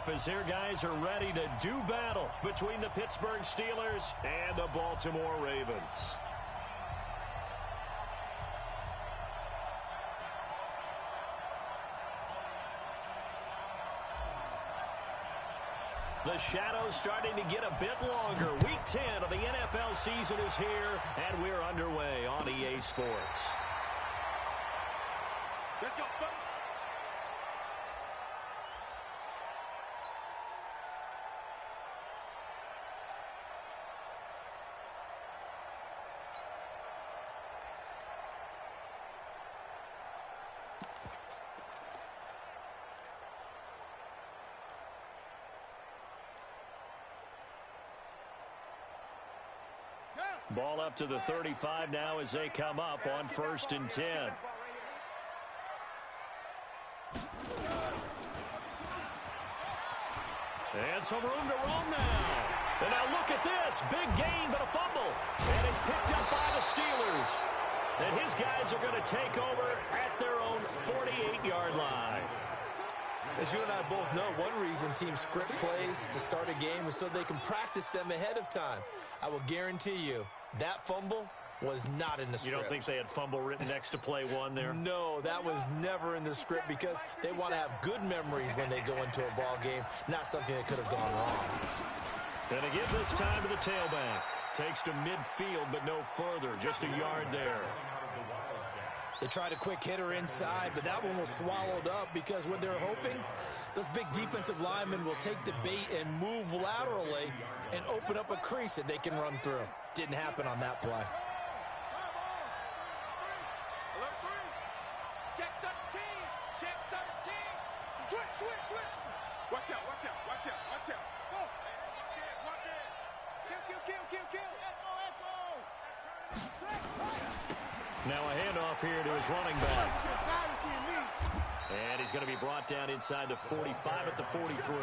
up as their guys are ready to do battle between the Pittsburgh Steelers and the Baltimore Ravens. The shadow's starting to get a bit longer. Week 10 of the NFL season is here, and we're underway on EA Sports. Let's go, buddy. Ball up to the 35 now as they come up on 1st and 10. And some room to roam now. And now look at this. Big gain, but a fumble. And it's picked up by the Steelers. And his guys are going to take over at their own 48-yard line. As you and I both know, one reason teams script plays to start a game is so they can practice them ahead of time. I will guarantee you that fumble was not in the script. You don't think they had fumble written next to play one there? No, that was never in the script because they want to have good memories when they go into a ball game, not something that could have gone wrong. Going to give this time to the tailback. Takes to midfield, but no further. Just a yard there. They tried a quick hitter inside, but that one was swallowed up because what they're hoping, those big defensive linemen will take the bait and move laterally and open up a crease that they can run through. Didn't happen on that play. Check 13. Check 13. Switch. Watch out. Watch out. Go. Watch it. Kill. Now a handoff here to his running back. And he's going to be brought down inside the 45 at the 43.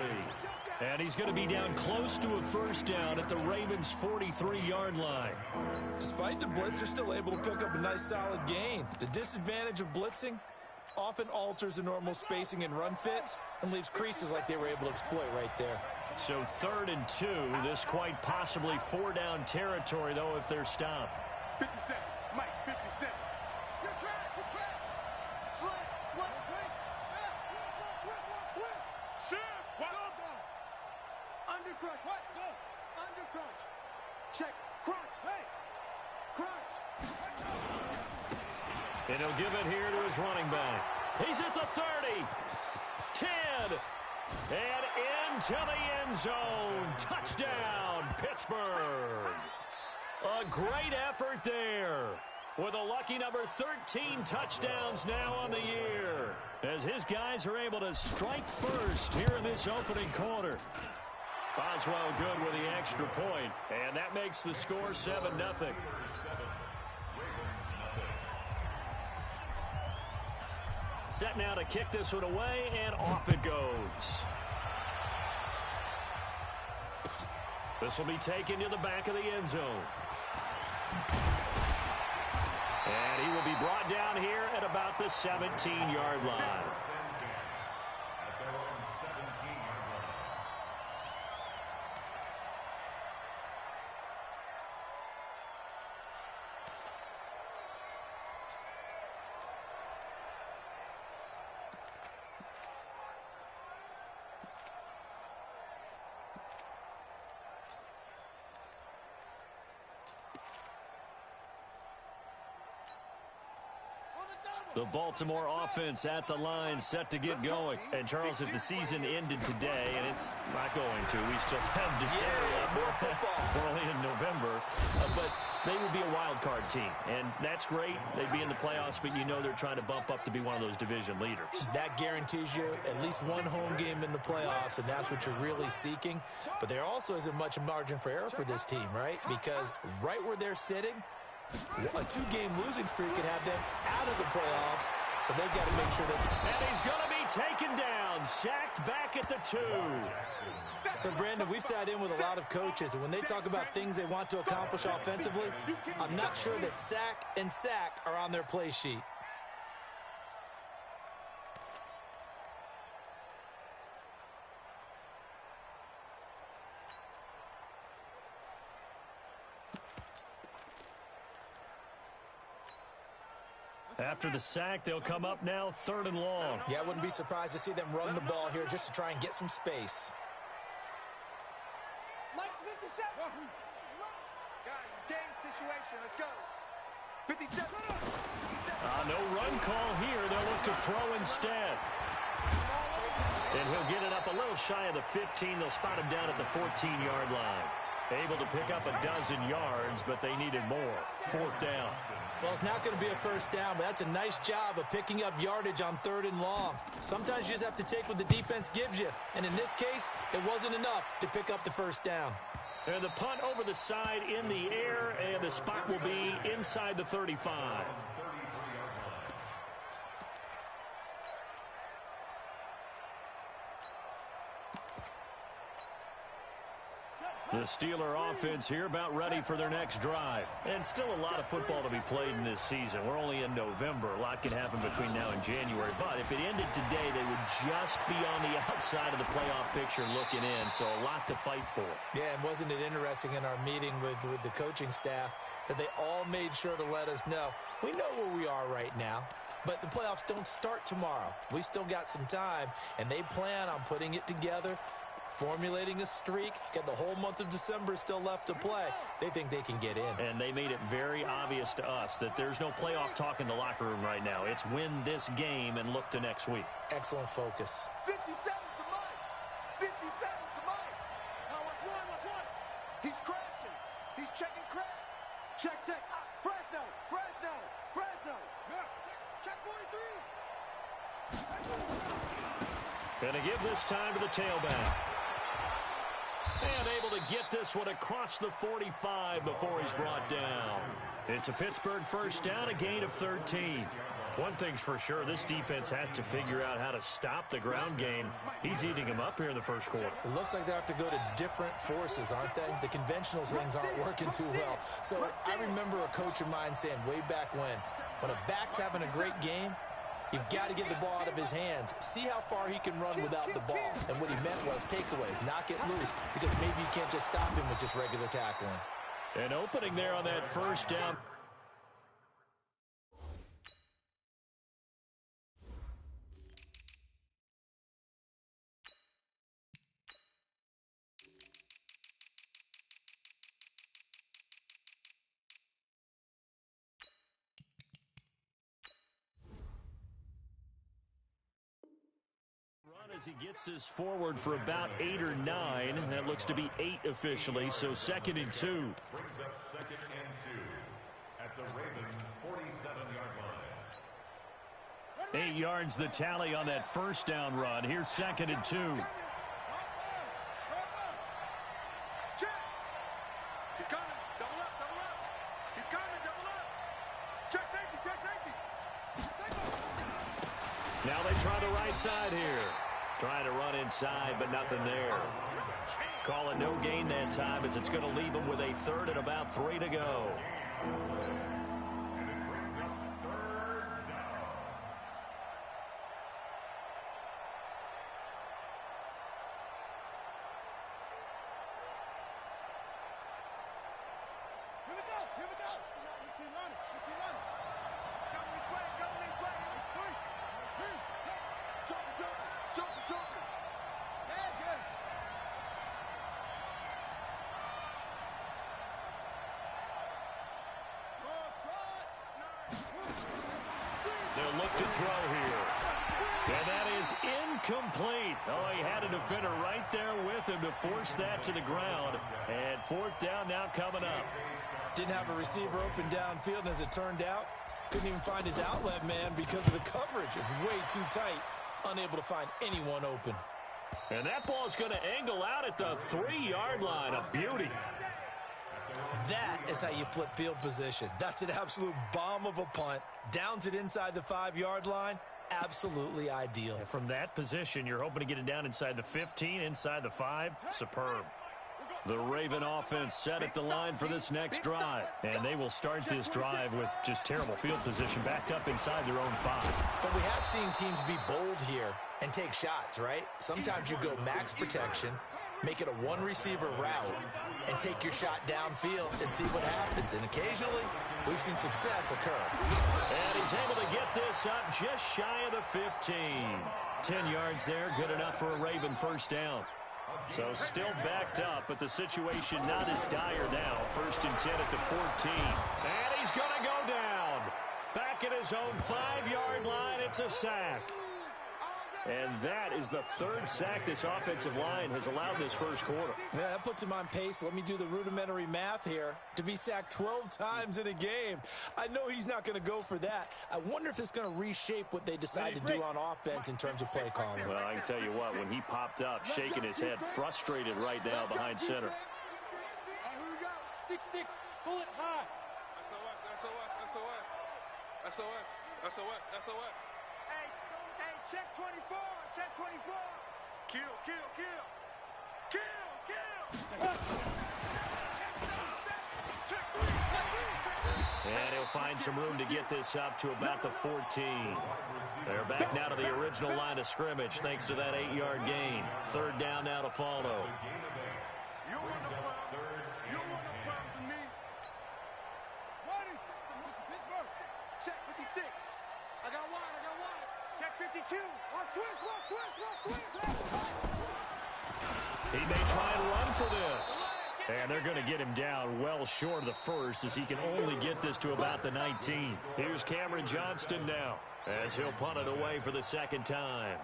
And he's going to be down close to a first down at the Ravens' 43-yard line. Despite the blitz, they're still able to cook up a nice solid gain. The disadvantage of blitzing often alters the normal spacing and run fits and leaves creases like they were able to exploit right there. So 3rd and 2, this quite possibly 4-down territory, though, if they're stopped. 57. Mike, 57. Good track. Slip. Shift. What? Under crunch. What? Go. Under crunch. Check. Crunch. Hey. Crunch. And he'll give it here to his running back. He's at the 30. 10. And into the end zone. Touchdown, Pittsburgh. A great effort there. With a lucky number 13 touchdowns now on the year. As his guys are able to strike first here in this opening quarter. Boswell good with the extra point. And that makes the score 7-0. Set now to kick this one away, and off it goes. This will be taken to the back of the end zone. And he will be brought down here at about the 17-yard line. The Baltimore offense at the line set to get going. And, Charles, if the season ended today, and it's not going to, we still have December left. We're only in November. But they would be a wild card team. And that's great. They'd be in the playoffs, but you know they're trying to bump up to be one of those division leaders. That guarantees you at least one home game in the playoffs, and that's what you're really seeking. But there also isn't much margin for error for this team, right? Because right where they're sitting, a 2-game losing streak could have them out of the playoffs, so they've got to make sure they... And he's going to be taken down, sacked back at the 2. So, Brandon, we've sat in with a lot of coaches, and when they talk about things they want to accomplish offensively, I'm not sure that sack and sack are on their play sheet. After the sack, they'll come up now 3rd and long. Yeah, I wouldn't be surprised to see them run the ball here just to try and get some space. Mike's 57. Guys, it's game situation. Let's go. 57. No run call here. They'll look to throw instead. And he'll get it up a little shy of the 15. They'll spot him down at the 14-yard line. Able to pick up a dozen yards, but they needed more. 4th down. Well, it's not going to be a first down, but that's a nice job of picking up yardage on 3rd and long. Sometimes you just have to take what the defense gives you. And in this case, it wasn't enough to pick up the first down. And the punt over the side in the air, and the spot will be inside the 35. The Steeler offense here about ready for their next drive. And still a lot of football to be played in this season. We're only in November. A lot can happen between now and January. But if it ended today, they would just be on the outside of the playoff picture looking in. So a lot to fight for. Yeah, and wasn't it interesting in our meeting with the coaching staff that they all made sure to let us know, we know where we are right now, but the playoffs don't start tomorrow. We still got some time, and they plan on putting it together, formulating a streak, got the whole month of December still left to play. They think they can get in. And they made it very obvious to us that there's no playoff talk in the locker room right now. It's win this game and look to next week. Excellent focus. 57's the Mike. 57's the Mike. Now watch one. He's crashing. He's checking crash. Check. Fresno. Yeah. Check 43. Going to give this time to the tailback. And able to get this one across the 45 before he's brought down. It's a Pittsburgh first down, a gain of 13. One thing's for sure, this defense has to figure out how to stop the ground game. He's eating him up here in the first quarter. It looks like they have to go to different forces, aren't they? The conventional things aren't working too well. So I remember a coach of mine saying way back when a back's having a great game, you've got to get the ball out of his hands. See how far he can run without the ball. And what he meant was takeaways, knock it loose, because maybe you can't just stop him with just regular tackling. An opening there on that first down. As he gets this forward for about 8 or 9. That looks to be 8 officially, so 2nd and 2. Brings up 2nd and 2 at the Ravens' 47-yard line. 8 yards the tally on that first down run. Here's 2nd and 2. Check. He's coming. Double up. He's coming. Double up. Check safety. Now they try the right side here. Trying to run inside, but nothing there. Call it no gain that time as it's going to leave them with a 3rd and about 3 to go. And it brings up 3rd down. Here we go. Good team running. Coming this way. It's free. Jumping. Yeah. They'll look to throw here. And that is incomplete. Oh, he had a defender right there with him to force that to the ground. And 4th down now coming up. Didn't have a receiver open downfield, and as it turned out, couldn't even find his outlet man because of the coverage. It's way too tight. Unable to find anyone open. And that ball's going to angle out at the 3-yard line. A beauty. That is how you flip field position. That's an absolute bomb of a punt. Downs it inside the 5-yard line. Absolutely ideal. And from that position, you're hoping to get it down inside the 15, inside the 5. Superb. The Raven offense set at the line for this next drive. And they will start this drive with just terrible field position backed up inside their own 5. But we have seen teams be bold here and take shots, right? Sometimes you go max protection, make it a one-receiver route, and take your shot downfield and see what happens. And occasionally, we've seen success occur. And he's able to get this up just shy of the 15. 10 yards there, good enough for a Raven first down. So still backed up, but the situation not as dire now. 1st and 10 at the 14. And he's going to go down. Back at his own 5-yard line, it's a sack. And that is the 3rd sack this offensive line has allowed in this first quarter. Yeah, that puts him on pace. Let me do the rudimentary math here. To be sacked 12 times in a game. I know he's not going to go for that. I wonder if it's going to reshape what they decide to do on offense in terms of play calling. Well, I can tell you what, when he popped up, shaking his head, frustrated right now behind center. Here we go. 6-6. Pull it high. SOS. Hey, check 24. Check 24. Kill. And he'll find some room to get this up to about the 14. They're back now to the original line of scrimmage thanks to that 8-yard gain. 3rd down now to follow. You want the problem for me? Ready? Pittsburgh. Check 56. I got wide. Check 52. Watch twist. He may try and run for this. And they're going to get him down well short of the first as he can only get this to about the 19. Here's Cameron Johnston now as he'll punt it away for the 2nd time.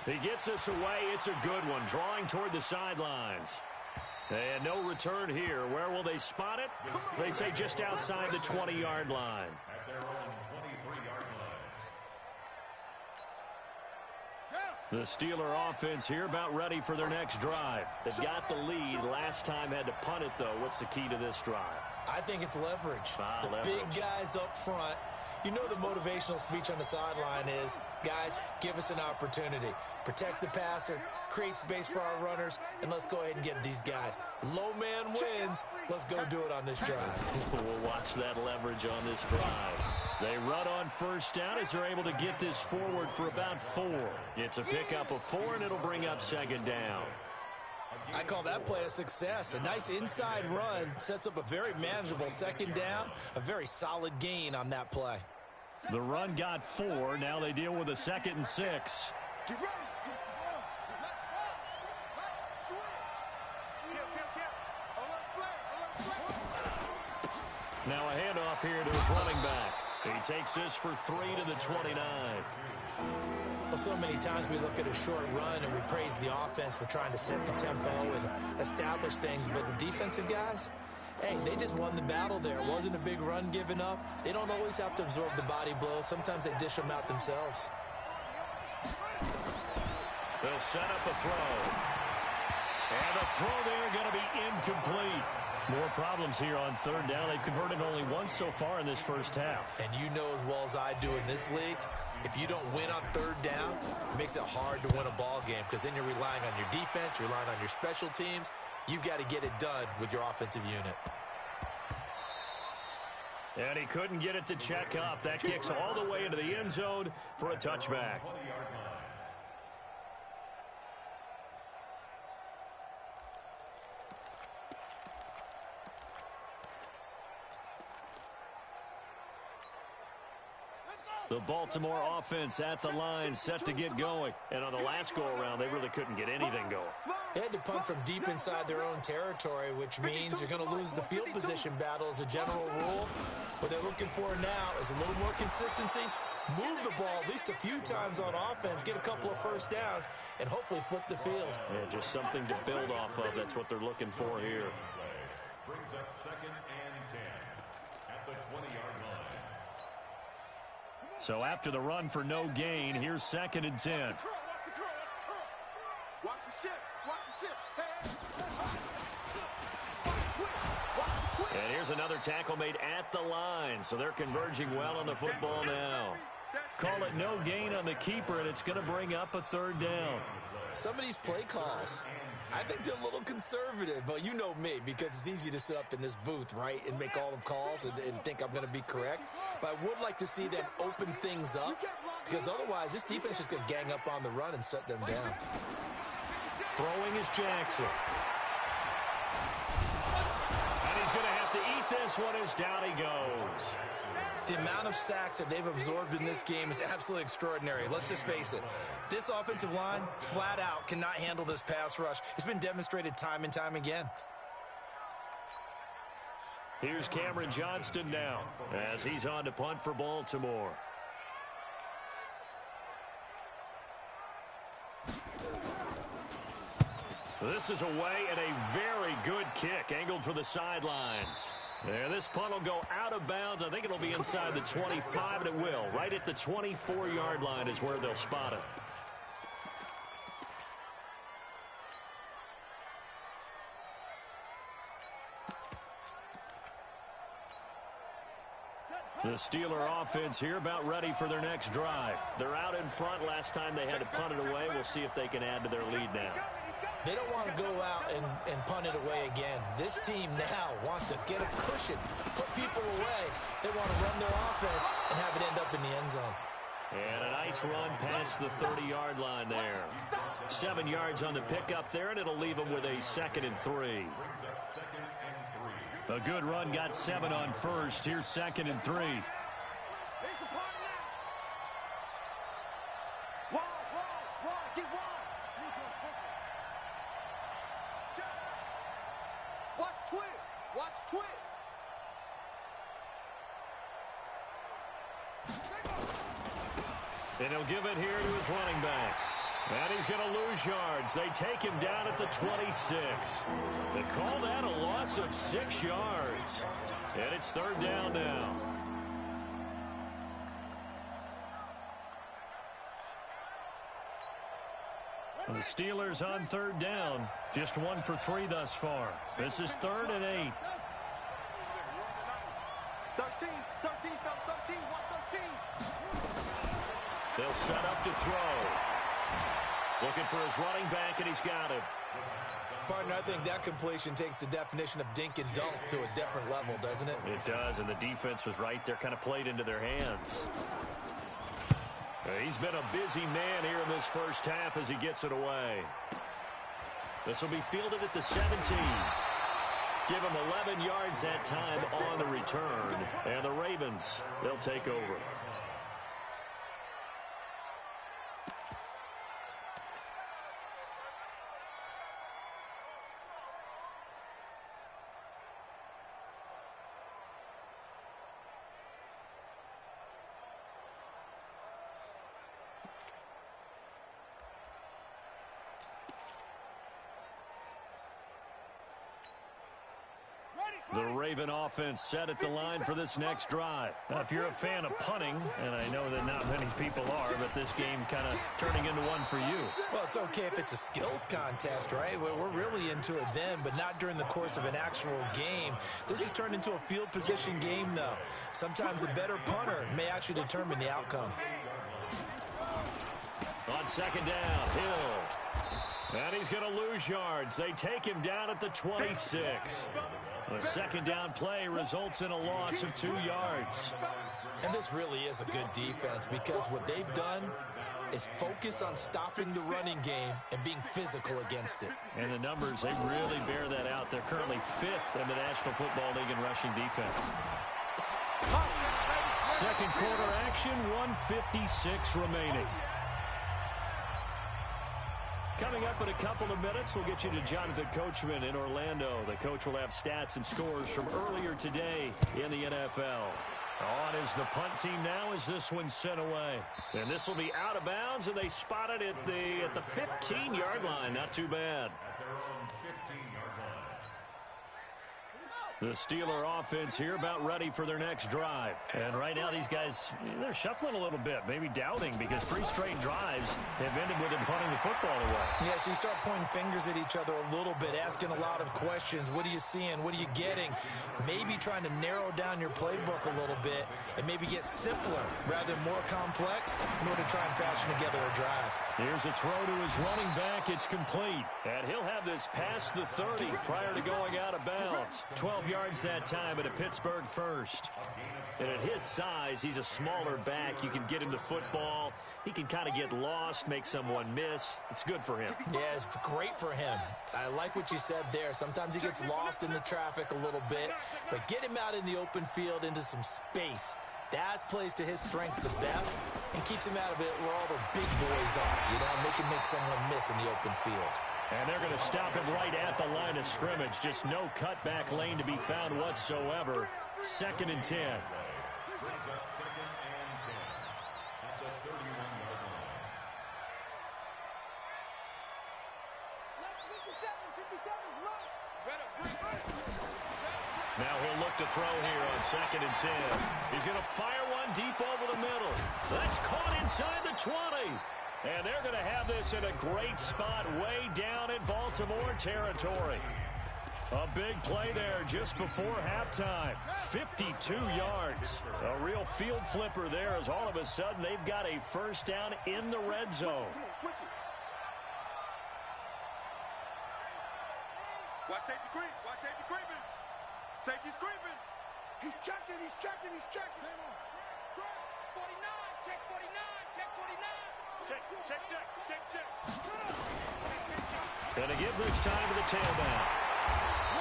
He gets this away. It's a good one, drawing toward the sidelines. And no return here. Where will they spot it? They say just outside the 20-yard line. At their own 23-yard line. The Steeler offense here about ready for their next drive. They've got the lead. Last time had to punt it, though. What's the key to this drive? I think it's leverage. The big guys up front. You know the motivational speech on the sideline is, guys, give us an opportunity. Protect the passer, create space for our runners, and let's go ahead and get these guys. Low man wins. Let's go do it on this drive. We'll watch that leverage on this drive. They run on 1st down as they're able to get this forward for about 4. It's a pickup of 4, and it'll bring up 2nd down. I call that play a success. A nice inside run sets up a very manageable 2nd down, a very solid gain on that play. The run got 4. Now they deal with a 2nd and 6. Get ready. Now a handoff here to his running back. He takes this for 3 to the 29. Well, so many times we look at a short run and we praise the offense for trying to set the tempo and establish things, but the defensive guys, hey, they just won the battle there. It wasn't a big run given up. They don't always have to absorb the body blows. Sometimes they dish them out themselves. They'll set up a throw. And the throw there going to be incomplete. More problems here on 3rd down. They've converted only once so far in this first half. And you know as well as I do in this league, if you don't win on 3rd down, it makes it hard to win a ball game because then you're relying on your defense, you're relying on your special teams. You've got to get it done with your offensive unit. And he couldn't get it to check up. That kicks all the way into the end zone for a touchback. The Baltimore offense at the line, set to get going. And on the last go-around, they really couldn't get anything going. They had to punt from deep inside their own territory, which means you're going to lose the field position battle as a general rule. What they're looking for now is a little more consistency, move the ball at least a few times on offense, get a couple of 1st downs, and hopefully flip the field. Yeah, just something to build off of. That's what they're looking for here. Brings up 2nd and 10 at the 20-yard line. So after the run for no gain, here's 2nd and 10. Watch the ship. And here's another tackle made at the line. So they're converging well on the football now. Call it no gain on the keeper, and it's going to bring up a 3rd down. Some of these play calls, I think they're a little conservative, but you know me, because it's easy to sit up in this booth, right, and make all the calls and think I'm going to be correct. But I would like to see them open things up because otherwise this defense is going to gang up on the run and shut them down. Throwing is Jackson. And he's going to have to eat this one as down he goes. The amount of sacks that they've absorbed in this game is absolutely extraordinary. Let's just face it. This offensive line, flat out, cannot handle this pass rush. It's been demonstrated time and time again. Here's Cameron Johnston now as he's on to punt for Baltimore. This is away and a very good kick angled for the sidelines. And this punt will go out of bounds. I think it'll be inside the 25, and it will. Right at the 24-yard line is where they'll spot it. The Steeler offense here about ready for their next drive. They're out in front. Last time they had to punt it away. We'll see if they can add to their lead now. They don't want to go out and punt it away again. This team now wants to get a cushion, put people away. They want to run their offense and have it end up in the end zone. And a nice run past the 30-yard line there. 7 yards on the pickup there, and it'll leave them with a 2nd and 3. A good run got 7 on first. Here's 2nd and 3. And he'll give it here to his running back. And he's going to lose yards. They take him down at the 26. They call that a loss of 6 yards. And it's 3rd down now. The Steelers on 3rd down. Just 1 for 3 thus far. This is 3rd and 8. 13, 13, 13, 13. They'll set up to throw. Looking for his running back, and he's got it. Partner, I think that completion takes the definition of dink and dunk to a different level, doesn't it? It does, and the defense was right there, kind of played into their hands. He's been a busy man here in this first half as he gets it away. This will be fielded at the 17. Give him 11 yards that time on the return. And the Ravens, they'll take over. The Raven offense set at the line for this next drive. Now, if you're a fan of punting, and I know that not many people are, but this game kind of turning into one for you. Well, it's okay if it's a skills contest, right? We're really into it then, but not during the course of an actual game. This has turned into a field position game, though. Sometimes a better punter may actually determine the outcome. On 2nd down, Hill. And he's going to lose yards. They take him down at the 26. The 2nd down play results in a loss of 2 yards. And this really is a good defense because what they've done is focus on stopping the running game and being physical against it. And the numbers, they really bear that out. They're currently 5th in the National Football League in rushing defense. Second quarter action, 1:56 remaining. Coming up in a couple of minutes, we'll get you to Jonathan Coachman in Orlando. The coach will have stats and scores from earlier today in the NFL. On is the punt team now as this one's sent away. And this will be out of bounds, and they spot it at the 15-yard line. Not too bad. The Steeler offense here about ready for their next drive. And right now these guys, they're shuffling a little bit, maybe doubting because 3 straight drives have ended with them punting the football away. Yes, so you start pointing fingers at each other a little bit, asking a lot of questions. What are you seeing? What are you getting? Maybe trying to narrow down your playbook a little bit and maybe get simpler rather than more complex in order to try and fashion together a drive. Here's a throw to his running back. It's complete. And he'll have this past the 30 prior to going out of bounds. 12 yards that time, and a Pittsburgh first. And at his size, he's a smaller back. You can get him to football. He can kind of get lost, make someone miss. It's good for him. Yeah, it's great for him. I like what you said there. Sometimes he gets lost in the traffic a little bit, but get him out in the open field into some space. That plays to his strengths the best and keeps him out of it where all the big boys are. You know, make someone miss in the open field. And they're going to stop him right at the line of scrimmage. Just no cutback lane to be found whatsoever. 2nd and 10. Brings up 2nd and 10 at the 31-yard line. Let's 57's right. Now he'll look to throw here on 2nd and 10. He's going to fire one deep over the middle. That's caught inside the 20. And they're going to have this in a great spot way down in Baltimore territory. A big play there just before halftime. 52 yards. A real field flipper there as all of a sudden they've got a first down in the red zone. Come on, switch it. Watch safety creep. Watch safety creeping. Safety's creeping. He's checking. He's checking. He's checking. 49, check 49, check 49. Check. Going to give this time to the tailback.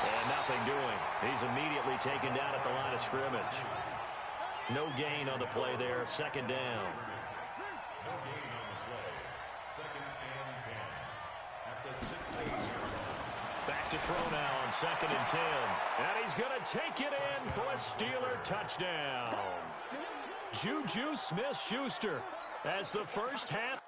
And nothing doing. He's immediately taken down at the line of scrimmage. No gain on the play there. 2nd down. No gain on the play. 2nd and 10 at the 6-8-yard line. Back to throw now on 2nd and 10. And he's going to take it in for a Steeler touchdown. Juju Smith-Schuster as the first half.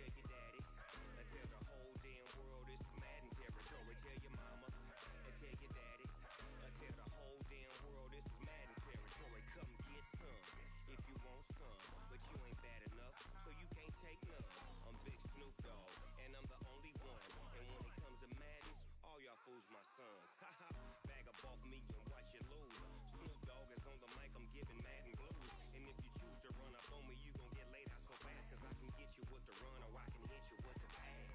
tell your daddy, and tell the whole damn world this is Madden territory. Tell your mama, and tell your daddy, and tell the whole damn world this is Madden territory. Come get some, if you want some, but you ain't bad enough, so you can't take none. I'm Big Snoop Dogg, and I'm the only one, and when it comes to Madden, all y'all fools my sons. Haha, bag up off me and watch you lose. Snoop Dogg is on the mic, I'm giving Madden blues. And if you choose to run up on me, you gon' get laid out so fast, cause I can get you with the run or I can hit you with the pass.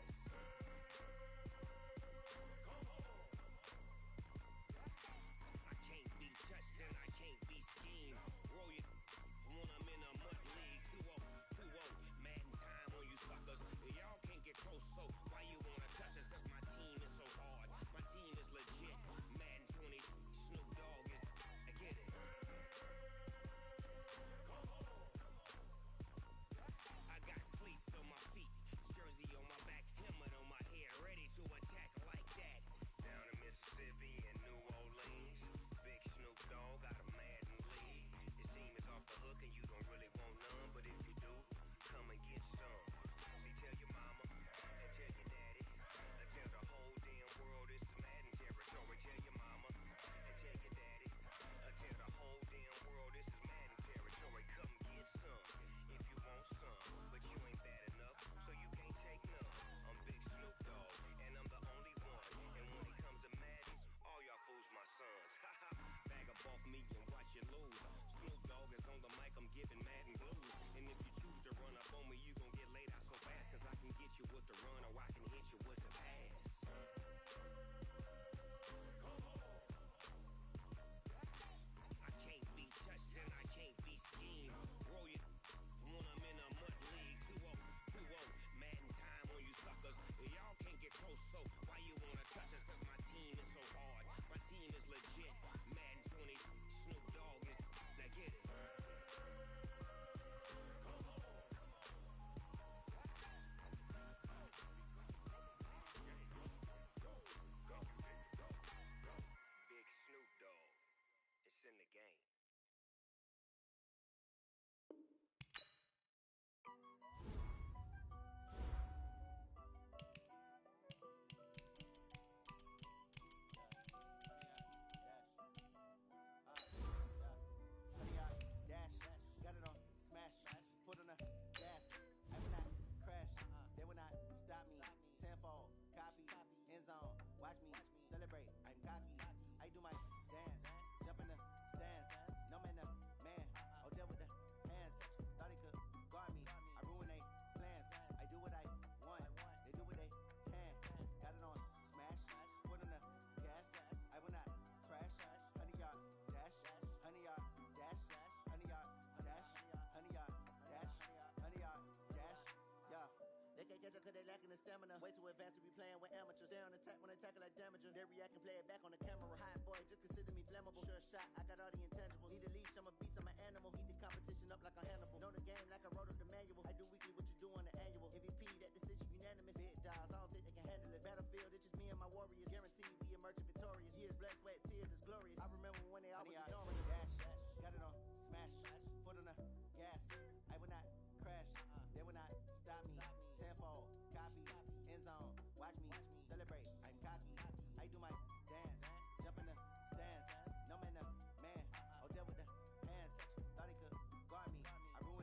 I can't be touched and I can't be schemed. Roll it when I'm in a mud league. 2-0, Madden time on you suckers. Y'all can't get close, so why you wanna touch us? Cause my team is so hard, my team is legit. Madden 20, Snoop Dogg is, I get it. I got cleats on my feet, jersey on my back, helmet on my head, ready to attack like that. Down in Mississippi and New Orleans, Big Snoop Dogg got a Madden league. Your team is off the hook and you don't really want none, but if you do, come and get some. See, tell your mama and tell your daddy, and tell the whole damn world it's Madden territory. Tell your mama and tell your daddy, and tell the whole damn world this is Madden territory. Come get some if you want some, but you ain't bad enough, so you can't take none. I'm Big Snoop Dogg, and I'm the only one, and when it comes to Madden, all y'all fools my sons. Bag up off me and watch you lose. Snoop Dogg is on the mic, I'm giving Madden blues. And if you choose to run up on me, you gon' get laid out so fast, cause I can get you with the run or I can hit you with the pass. I can't be touched and I can't be schemed. Roll it when I'm in a mud league. 2-0, Madden time on you suckers. Y'all can't get close, so why you wanna touch us? Cause my team is so hard, my team is legit. Madden 20, Snoop Dogg is, now get it. Big Snoop Dogg, it's in the game. Dash, got it on, smash, foot on the gas. I will not crash, they will not stop me. Tenfold, copy, end zone, watch me celebrate. I'm cocky, I do my dance, jump in the stands. No man, the man, oh, deal with the hands. Thought he could guard me, I ruin they plans. I do what I want, they do what they can. Got it on, smash, foot on the gas. I will not crash, 100-yard dash, 100-yard dash. 100-yard dash, 100-yard dash, 100-yard dash, yeah. They can't catch up cause they lacking the stamina. Way too advanced to be playing with amateurs. Stay on attack when they tackle like damager. They react and play it back on the camera. Hot boy, just consider me flammable. Sure shot, I got all the intangibles. Need a leash, I'm a beast, I'm an animal. Heat the competition up like a Hannibal. Know the game like I wrote up the manual. I do weekly what you do on the annual. MVP, that decision unanimous. Big dogs, I don't think they can handle it. Battlefield, it's just me and my warriors. Guaranteed we emerging victorious. Years, blood, sweat, tears, it's glorious. I remember when they always ignoring us. Dash, got it on, smash, foot on the gas. I will not crash, they will not stop me. Tenfold, copy, end zone, watch me celebrate. I'm cocky, I do my dance, jump in the stands. No man, the man, oh, deal with the hands. Thought he could guard me, I ruined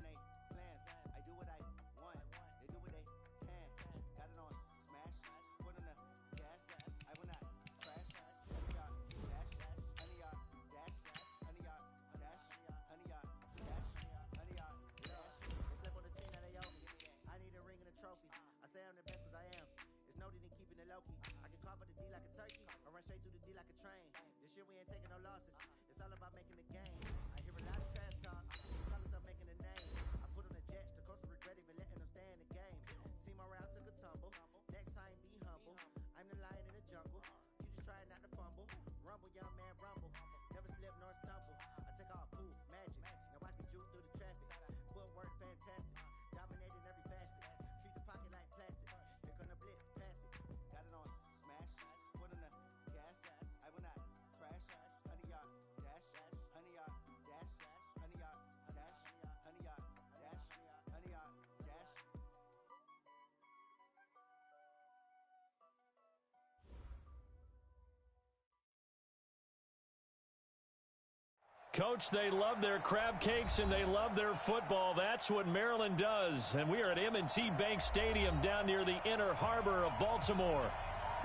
Coach, they love their crab cakes and they love their football. That's what Maryland does. And we are at M&T Bank Stadium down near the Inner Harbor of Baltimore.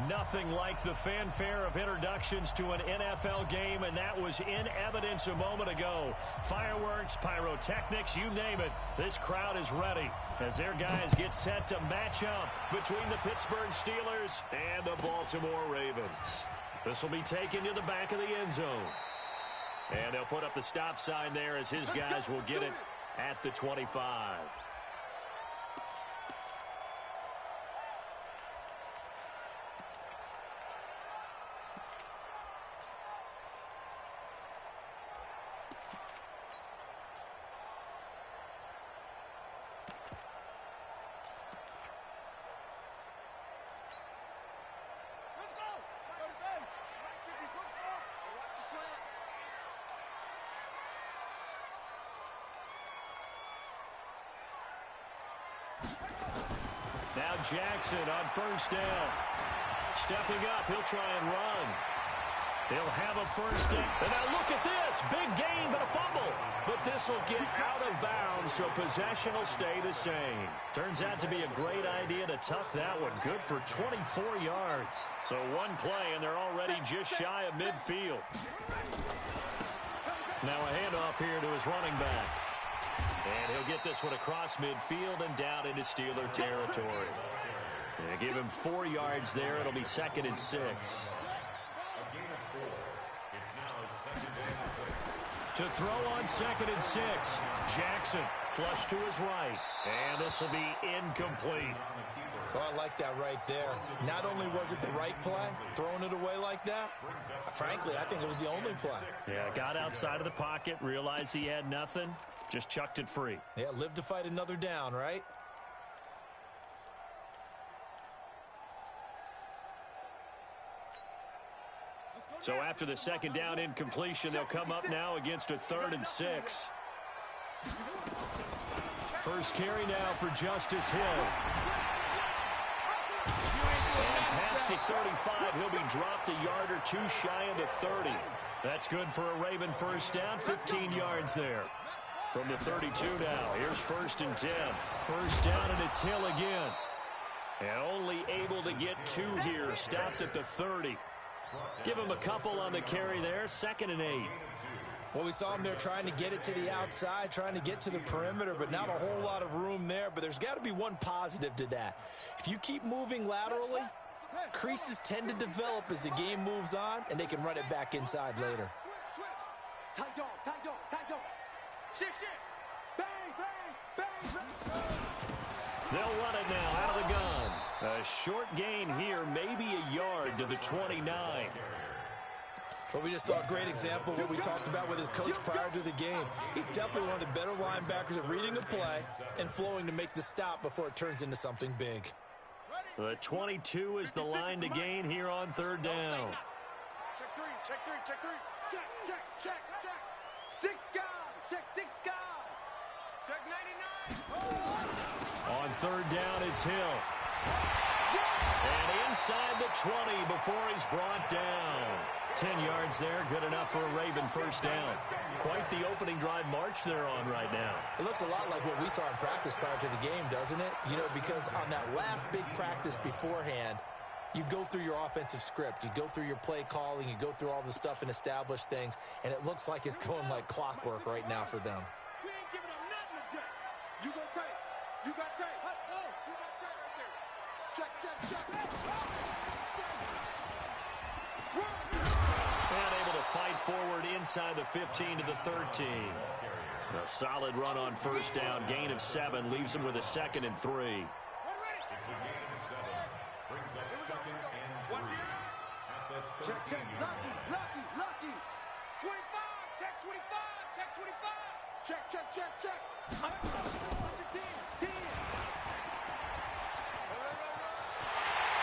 Nothing like the fanfare of introductions to an NFL game, and that was in evidence a moment ago. Fireworks, pyrotechnics, you name it. This crowd is ready as their guys get set to match up between the Pittsburgh Steelers and the Baltimore Ravens. This will be taken to the back of the end zone. And they'll put up the stop sign there as his guys will get it at the 25. Now Jackson on first down. Stepping up, he'll try and run. He'll have a first down. And now look at this. Big gain, but a fumble. But this will get out of bounds, so possession will stay the same. Turns out to be a great idea to tuck that one. Good for 24 yards. So one play, and they're already just shy of midfield. Now a handoff here to his running back. And he'll get this one across midfield and down into Steeler territory. And give him 4 yards there. It'll be 2nd and 6. To throw on 2nd and 6. Jackson flush to his right. And this will be incomplete. Oh, I like that right there. Not only was it the right play, throwing it away like that, frankly, I think it was the only play. Yeah, got outside of the pocket, realized he had nothing, just chucked it free. Yeah, live to fight another down, right? So after the 2nd down incompletion, they'll come up now against a 3rd and 6. First carry now for Justice Hill. And past the 35, he'll be dropped a yard or two shy of the 30. That's good for a Raven first down, 15 yards there. From the 32 now, here's 1st and 10. First down, and it's Hill again. And only able to get 2 here, stopped at the 30. Give him a couple on the carry there, 2nd and 8. Well, we saw him there trying to get it to the outside, trying to get to the perimeter, but not a whole lot of room there. But there's got to be one positive to that. If you keep moving laterally, creases tend to develop as the game moves on, and they can run it back inside later. Tight dog, tight dog, tight dog. Shit, shit. Bang, bang, bang, bang. They'll run it now out of the gun. A short gain here, maybe a yard to the 29. But we just saw a great example of what we talked about with his coach prior to the game. He's definitely one of the better linebackers at reading a play and flowing to make the stop before it turns into something big. The 22 is the line to gain here on 3rd down. Check 3, check 3, check 3. Check, check, check, check. 6 guard, check 6 guard. Check 99. On 3rd down, it's Hill. And inside the 20 before he's brought down. 10 yards there, good enough for a Raven first down. Quite the opening drive march they're on right now. It looks a lot like what we saw in practice prior to the game, doesn't it? You know, because on that last big practice beforehand, you go through your offensive script. You go through your play calling. You go through all the stuff and establish things. And it looks like it's going like clockwork right now for them. We ain't giving up nothing today. You got tape. You got tape. Oh, you got tape right there. Check, check, check. And able to fight forward inside the 15 to the 13. A solid run on first down. Gain of 7 leaves him with a 2nd and 3. It's a gain of 7. Brings up 2nd and 3. At the 13 Check, check. Lucky, yard. lucky, lucky. 25, check 25, check 25. Check, check, check, check. Under 10, 10.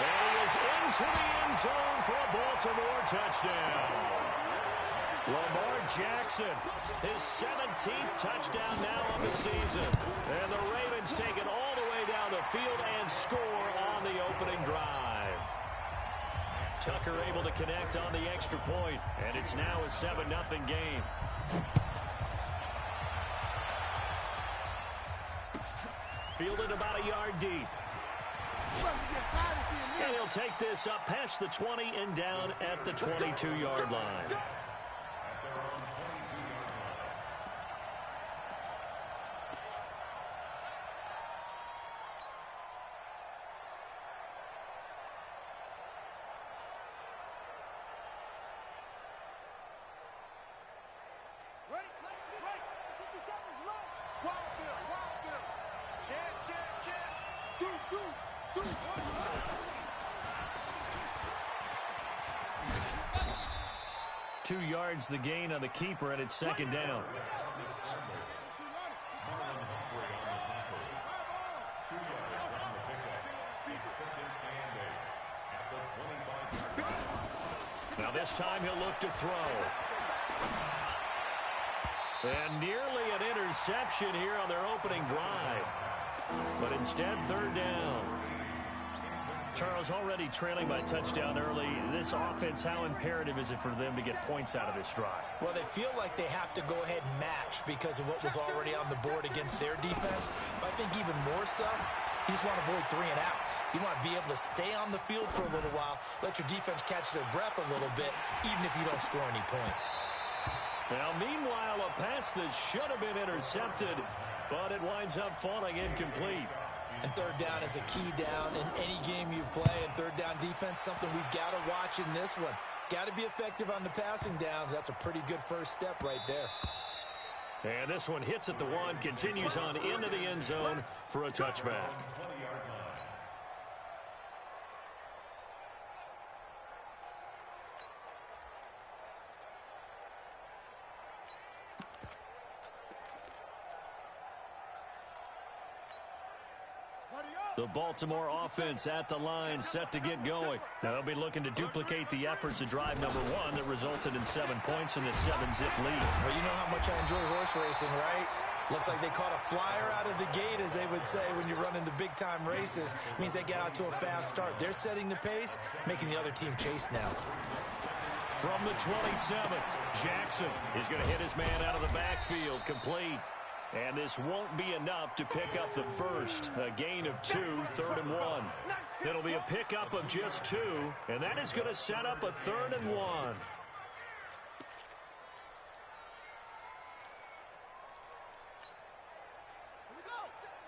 And he is into the end zone for a Baltimore touchdown. Lamar Jackson, his 17th touchdown now on the season. And the Ravens take it all the way down the field and score on the opening drive. Tucker able to connect on the extra point, and it's now a 7-0 game. Fielded about a yard deep. And he'll take this up past the 20 and down at the 22-yard line. The gain on the keeper, and it's second down. Now this time he'll look to throw. And nearly an interception here on their opening drive. But instead, third down. Charles, already trailing by touchdown early. This offense, how imperative is it for them to get points out of this drive? Well, they feel like they have to go ahead and match because of what was already on the board against their defense. But I think even more so, you just want to avoid 3 and outs. You want to be able to stay on the field for a little while, let your defense catch their breath a little bit, even if you don't score any points. Now, meanwhile, a pass that should have been intercepted, but it winds up falling incomplete. And third down is a key down in any game you play. And third down defense, something we've got to watch in this one. Got to be effective on the passing downs. That's a pretty good first step right there. And this one hits at the 1, continues on into the end zone for a touchback. The Baltimore offense at the line, set to get going. They'll be looking to duplicate the efforts of drive number 1 that resulted in 7 points in this 7-zip lead. Well, you know how much I enjoy horse racing, right? Looks like they caught a flyer out of the gate, as they would say, when you're running the big-time races. It means they get out to a fast start. They're setting the pace, making the other team chase now. From the 27, Jackson is going to hit his man out of the backfield, complete. And this won't be enough to pick up the first. A gain of 2, 3rd and 1. It'll be a pickup of just 2, and that is going to set up a 3rd and 1. Here we go.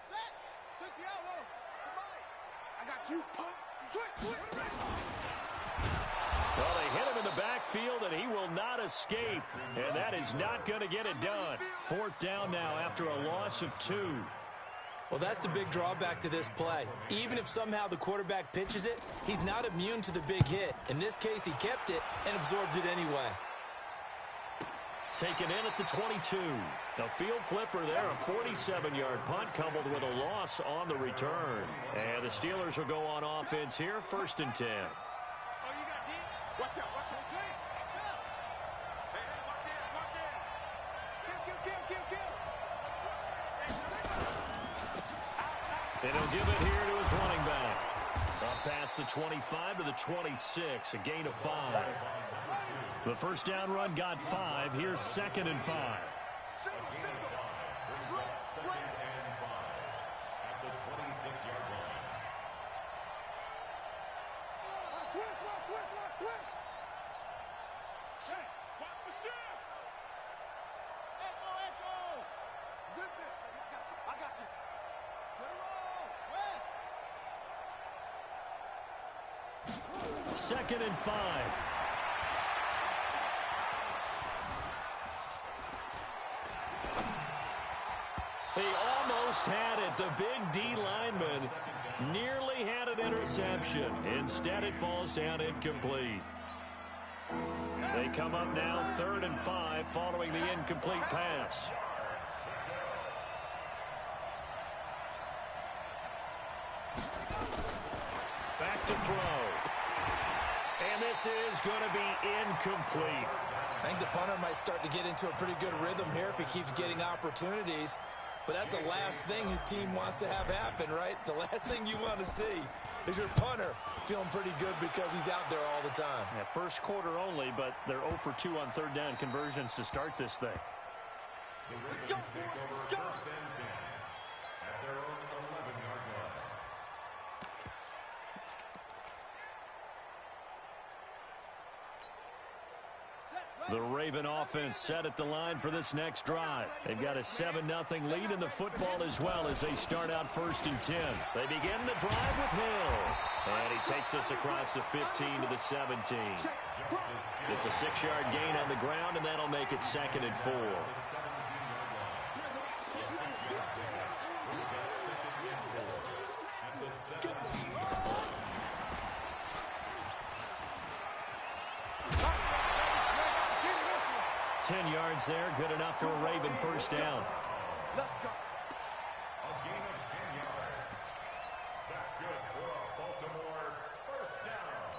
Set. Switch the elbow. I got you, punk. Switch. Well, they hit him in the backfield, and he will not escape. And that is not going to get it done. 4th down now after a loss of 2. Well, that's the big drawback to this play. Even if somehow the quarterback pitches it, he's not immune to the big hit. In this case, he kept it and absorbed it anyway. Taken in at the 22. A field flipper there, a 47-yard punt coupled with a loss on the return. And the Steelers will go on offense here, 1st and 10. Watch out, watch out. Hey, watch out. Kill. And he'll give it here to his running back. Up past the 25 to the 26, a gain of 5. The first down run got 5. Here's 2nd and 5. Single. Slant. At the 26-yard line. Switch. Hey, watch the shift. Echo. Zip it. I got you. Let it roll. West. 2nd and 5. He almost had it. The big D lineman nearly had an interception. Instead, it falls down incomplete. They come up now 3rd and 5 following the incomplete pass. Back to throw. And this is going to be incomplete. I think the punter might start to get into a pretty good rhythm here if he keeps getting opportunities. But that's the last thing his team wants to have happen, right? The last thing you want to see is your punter feeling pretty good because he's out there all the time. Yeah, first quarter only, but they're 0 for 2 on third down conversions to start this thing. The Ravens take over first and 10 at their own 11-yard line. The Raven offense set at the line for this next drive. They've got a 7-0 lead in the football as well as they start out first and 10. They begin the drive with Hill. And he takes us across the 15 to the 17. It's a 6-yard gain on the ground, and that'll make it 2nd and 4. Ten yards there, good enough for a Raven first down. Let's go. A gain of 10 yards. That's good for a Baltimore first down.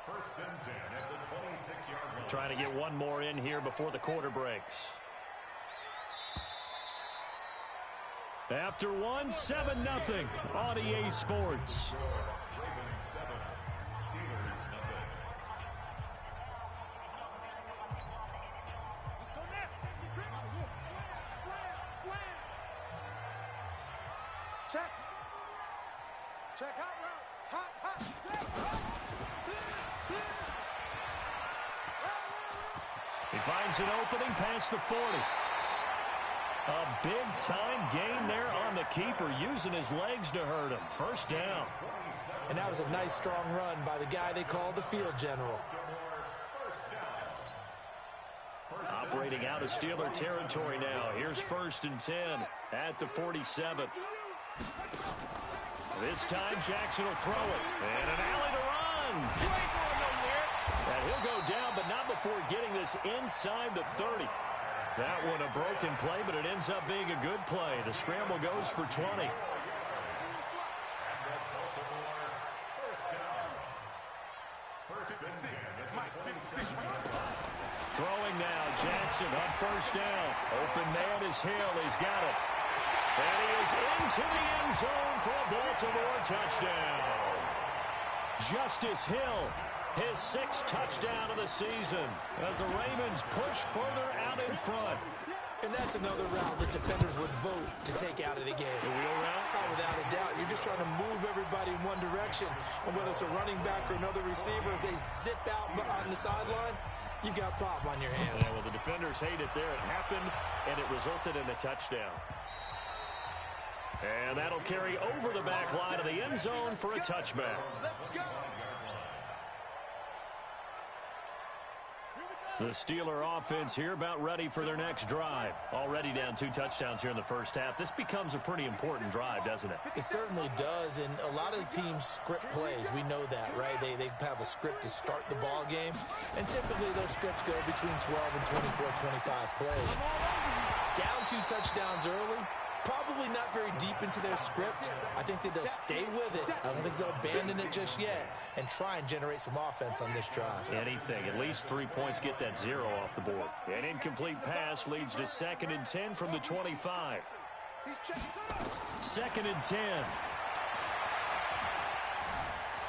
First and 10 at the 26-yard line. Trying to get one more in here before the quarter breaks. After one, 7-0 on EA Sports. Ravens 7, Steelers nothing. Check. Check hot route. Hot. Check. He finds an opening past the 40. A big-time gain there on the keeper, using his legs to hurt him. First down. And that was a nice, strong run by the guy they call the field general. Operating out of Steeler territory now. Here's first and 10 at the 47. This time, Jackson will throw it. And an alley to run. And he'll go down, but not before getting this inside the 30. That one a broken play, but it ends up being a good play. The scramble goes for 20. Throwing now, Jackson on first down. Open man is Hill. He's got it. And he is into the end zone for a Baltimore touchdown. Justice Hill, his 6th touchdown of the season as the Ravens push further out in front. And that's another route that defenders would vote to take out of the game. The wheel route? Oh, without a doubt. You're just trying to move everybody in one direction. And whether it's a running back or another receiver, as they zip out on the sideline, you've got a problem on your hands. Yeah, well, the defenders hate it there. It happened, and it resulted in a touchdown. And that'll carry over the back line of the end zone for a touchback. The Steeler offense here about ready for their next drive. Already down 2 touchdowns here in the first half. This becomes a pretty important drive, doesn't it? It certainly does, and a lot of teams script plays. We know that, right? They have a script to start the ball game, and typically those scripts go between 12 and 24, 25 plays. Down 2 touchdowns early, probably not very deep into their script. I think that they'll stay with it. I don't think they'll abandon it just yet and try and generate some offense on this drive. Anything. At least 3 points, get that 0 off the board. An incomplete pass leads to 2nd and 10 from the 25. 2nd and 10.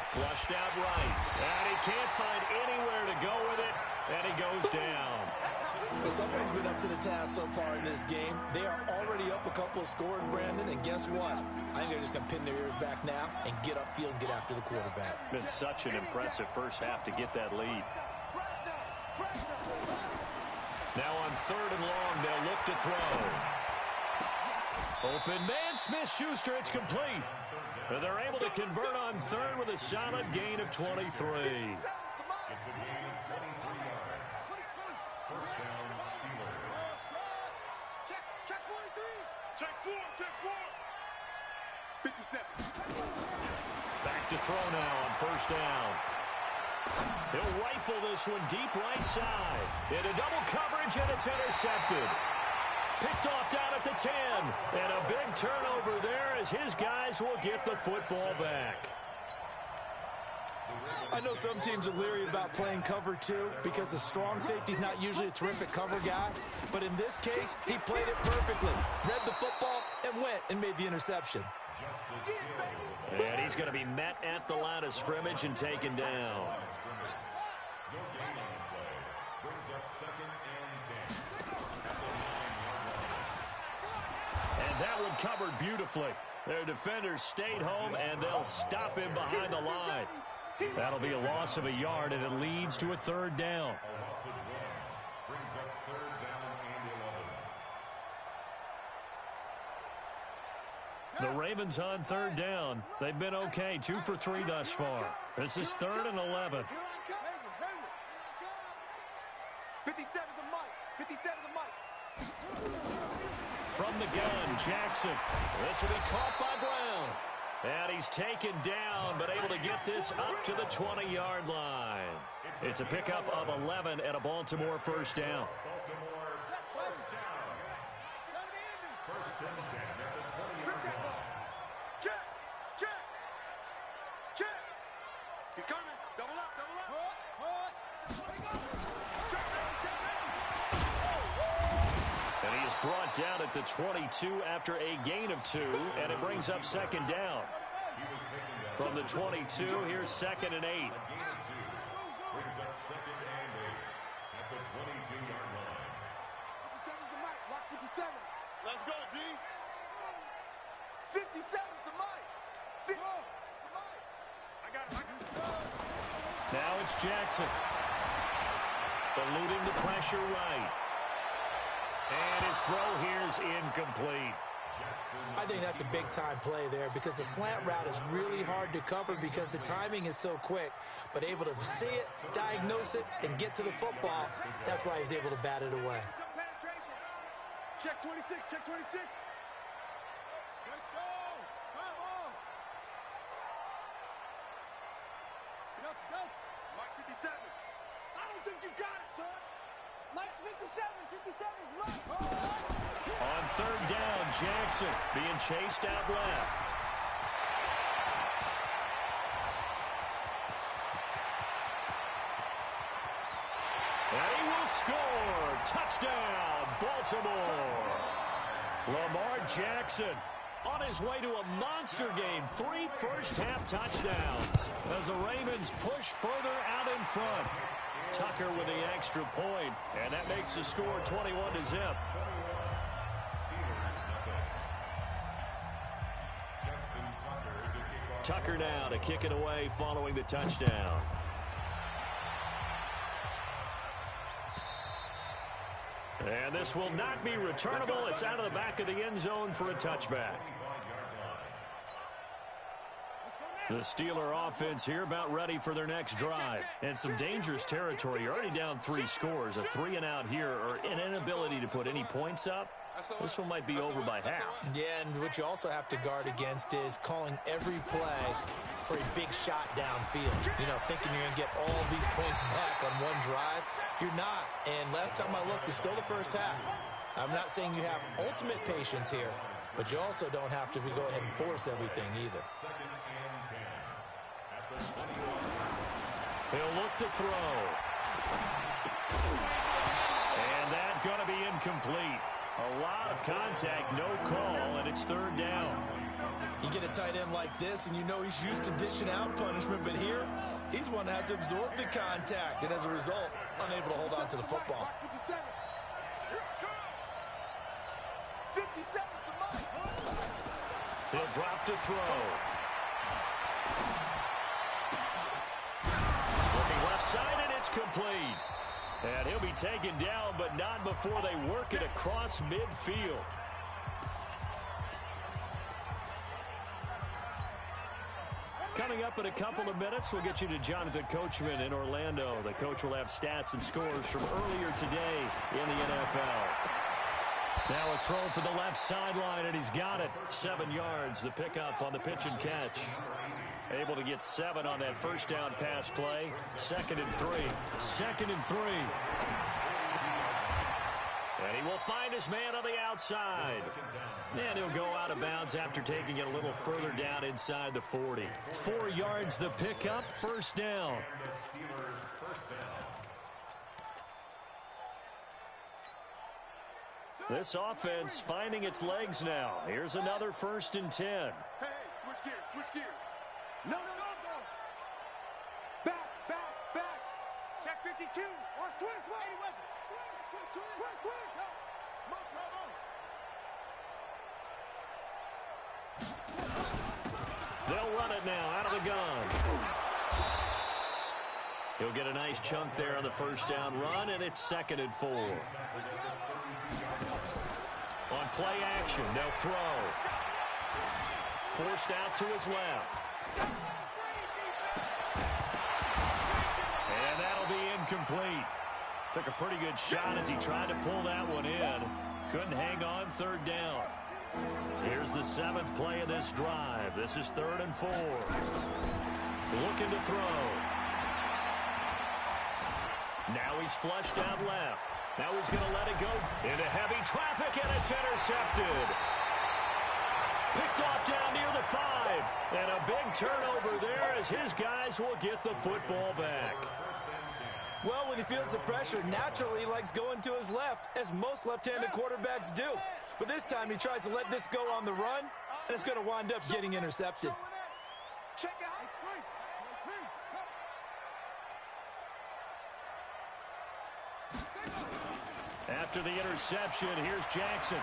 Flushed out right. And he can't find anywhere to go with it. And he goes down. Well, somebody's been up to the task so far in this game. They are already up a couple of scores, Brandon, and guess what? I think they're just going to pin their ears back now and get upfield and get after the quarterback. Been such an impressive first half to get that lead. Now on 3rd and long, they'll look to throw. Open man, Smith-Schuster, it's complete. And they're able to convert on 3rd with a solid gain of 23. It's a gain of 23 yards. First down, Steelers. Check 43. Check 4. 57. Back to throw now on first down. He'll rifle this one deep right side. Into double coverage, and it's intercepted. Picked off down at the 10. And a big turnover there as his guys will get the football back. I know some teams are leery about playing cover 2 because the strong safety's not usually a terrific cover guy. But in this case, he played it perfectly. Read the football and went and made the interception. And he's going to be met at the line of scrimmage and taken down. No gain on the play. Brings up 2nd and 10. At the 9-yard line. And that one covered beautifully. Their defenders stayed home, and they'll stop him behind the line. That'll be a loss of a yard, and it leads to a 3rd down. A loss of 1. Brings up 3rd down and 11. The Ravens on 3rd down. They've been okay, 2 for 3 thus far. This is 3rd and 11. 57 to Mike. 57 to Mike. From the gun, Jackson. This will be caught by Brown. And he's taken down, but able to get this up to the 20-yard line. It's a pickup of 11 and a Baltimore 1st down. Baltimore, 1st down. 1st and 10 at the 20-yard line. Check. Check. Check. He's coming. Double up. Double up. And he is brought down at the 22 after a gain of 2, and it brings up 2nd down. From the 22, here's 2nd and 8. A gain of 2. Brings up 2nd and 8 at the 22-yard line. 57's the Mike. Lock 57. Let's go, D. 57's the Mike. 50 the Mike. I got it. Now it's Jackson. Eluding the pressure right. And his throw here's incomplete. I think that's a big-time play there because the slant route is really hard to cover because the timing is so quick. But able to see it, diagnose it, and get to the football, that's why he's able to bat it away. Check 26. Check 26. Let's go. Come on. Mike 57. I don't think you got it, son. Mike's 57. 57's Mike. On 3rd down, Jackson being chased out left. And he will score. Touchdown, Baltimore. Lamar Jackson on his way to a monster game. 3 first-half touchdowns as the Ravens push further out in front. Tucker with the extra point, and that makes the score 21-0. Tucker now to kick it away following the touchdown. And this will not be returnable. It's out of the back of the end zone for a touchback. The Steeler offense here about ready for their next drive. And some dangerous territory. You're already down 3 scores. A 3-and-out here or an inability to put any points up. This one might be over by half. Yeah, and what you also have to guard against is calling every play for a big shot downfield. You know, thinking you're going to get all these points back on one drive. You're not. And last time I looked, it's still the first half. I'm not saying you have ultimate patience here, but you also don't have to go ahead and force everything either. 2nd and 10 at the 21. He'll look to throw. And that's going to be incomplete. A lot of contact, no call, and it's 3rd down. You get a tight end like this, and you know he's used to dishing out punishment, but here, he's one that has to absorb the contact, and as a result, unable to hold on to the football. 57. 57's the Mike. He'll drop to throw. Looking left side, and it's complete. And he'll be taken down, but not before they work it across midfield. Coming up in a couple of minutes, we'll get you to Jonathan Coachman in Orlando. The coach will have stats and scores from earlier today in the NFL. Now a throw for the left sideline, and he's got it. 7 yards, the pickup on the pitch and catch. Able to get 7 on that first down pass play. 2nd and 3. 2nd and 3. And he will find his man on the outside. And he'll go out of bounds after taking it a little further down inside the 40. 4 yards the pickup, 1st down. This offense finding its legs now. Here's another 1st and 10. Hey, Switch gears. Switch gears. No. Back. Check 52. Or twist. What? Twist. No. They'll run it now out of the gun. He'll get a nice chunk there on the first down run, and it's 2nd and 4. On play action, they'll throw. Forced out to his left. And that'll be incomplete. Took a pretty good shot as he tried to pull that one in. Couldn't hang on 3rd down. Here's the 7th play of this drive. This is 3rd and 4. Looking to throw. Now he's flushed out left. Now he's going to let it go into heavy traffic, and it's intercepted. Picked off down near the 5. And a big turnover there as his guys will get the football back. Well, when he feels the pressure, naturally he likes going to his left, as most left-handed quarterbacks do. But this time he tries to let this go on the run, and it's going to wind up getting intercepted. Check out. After the interception, here's Jackson.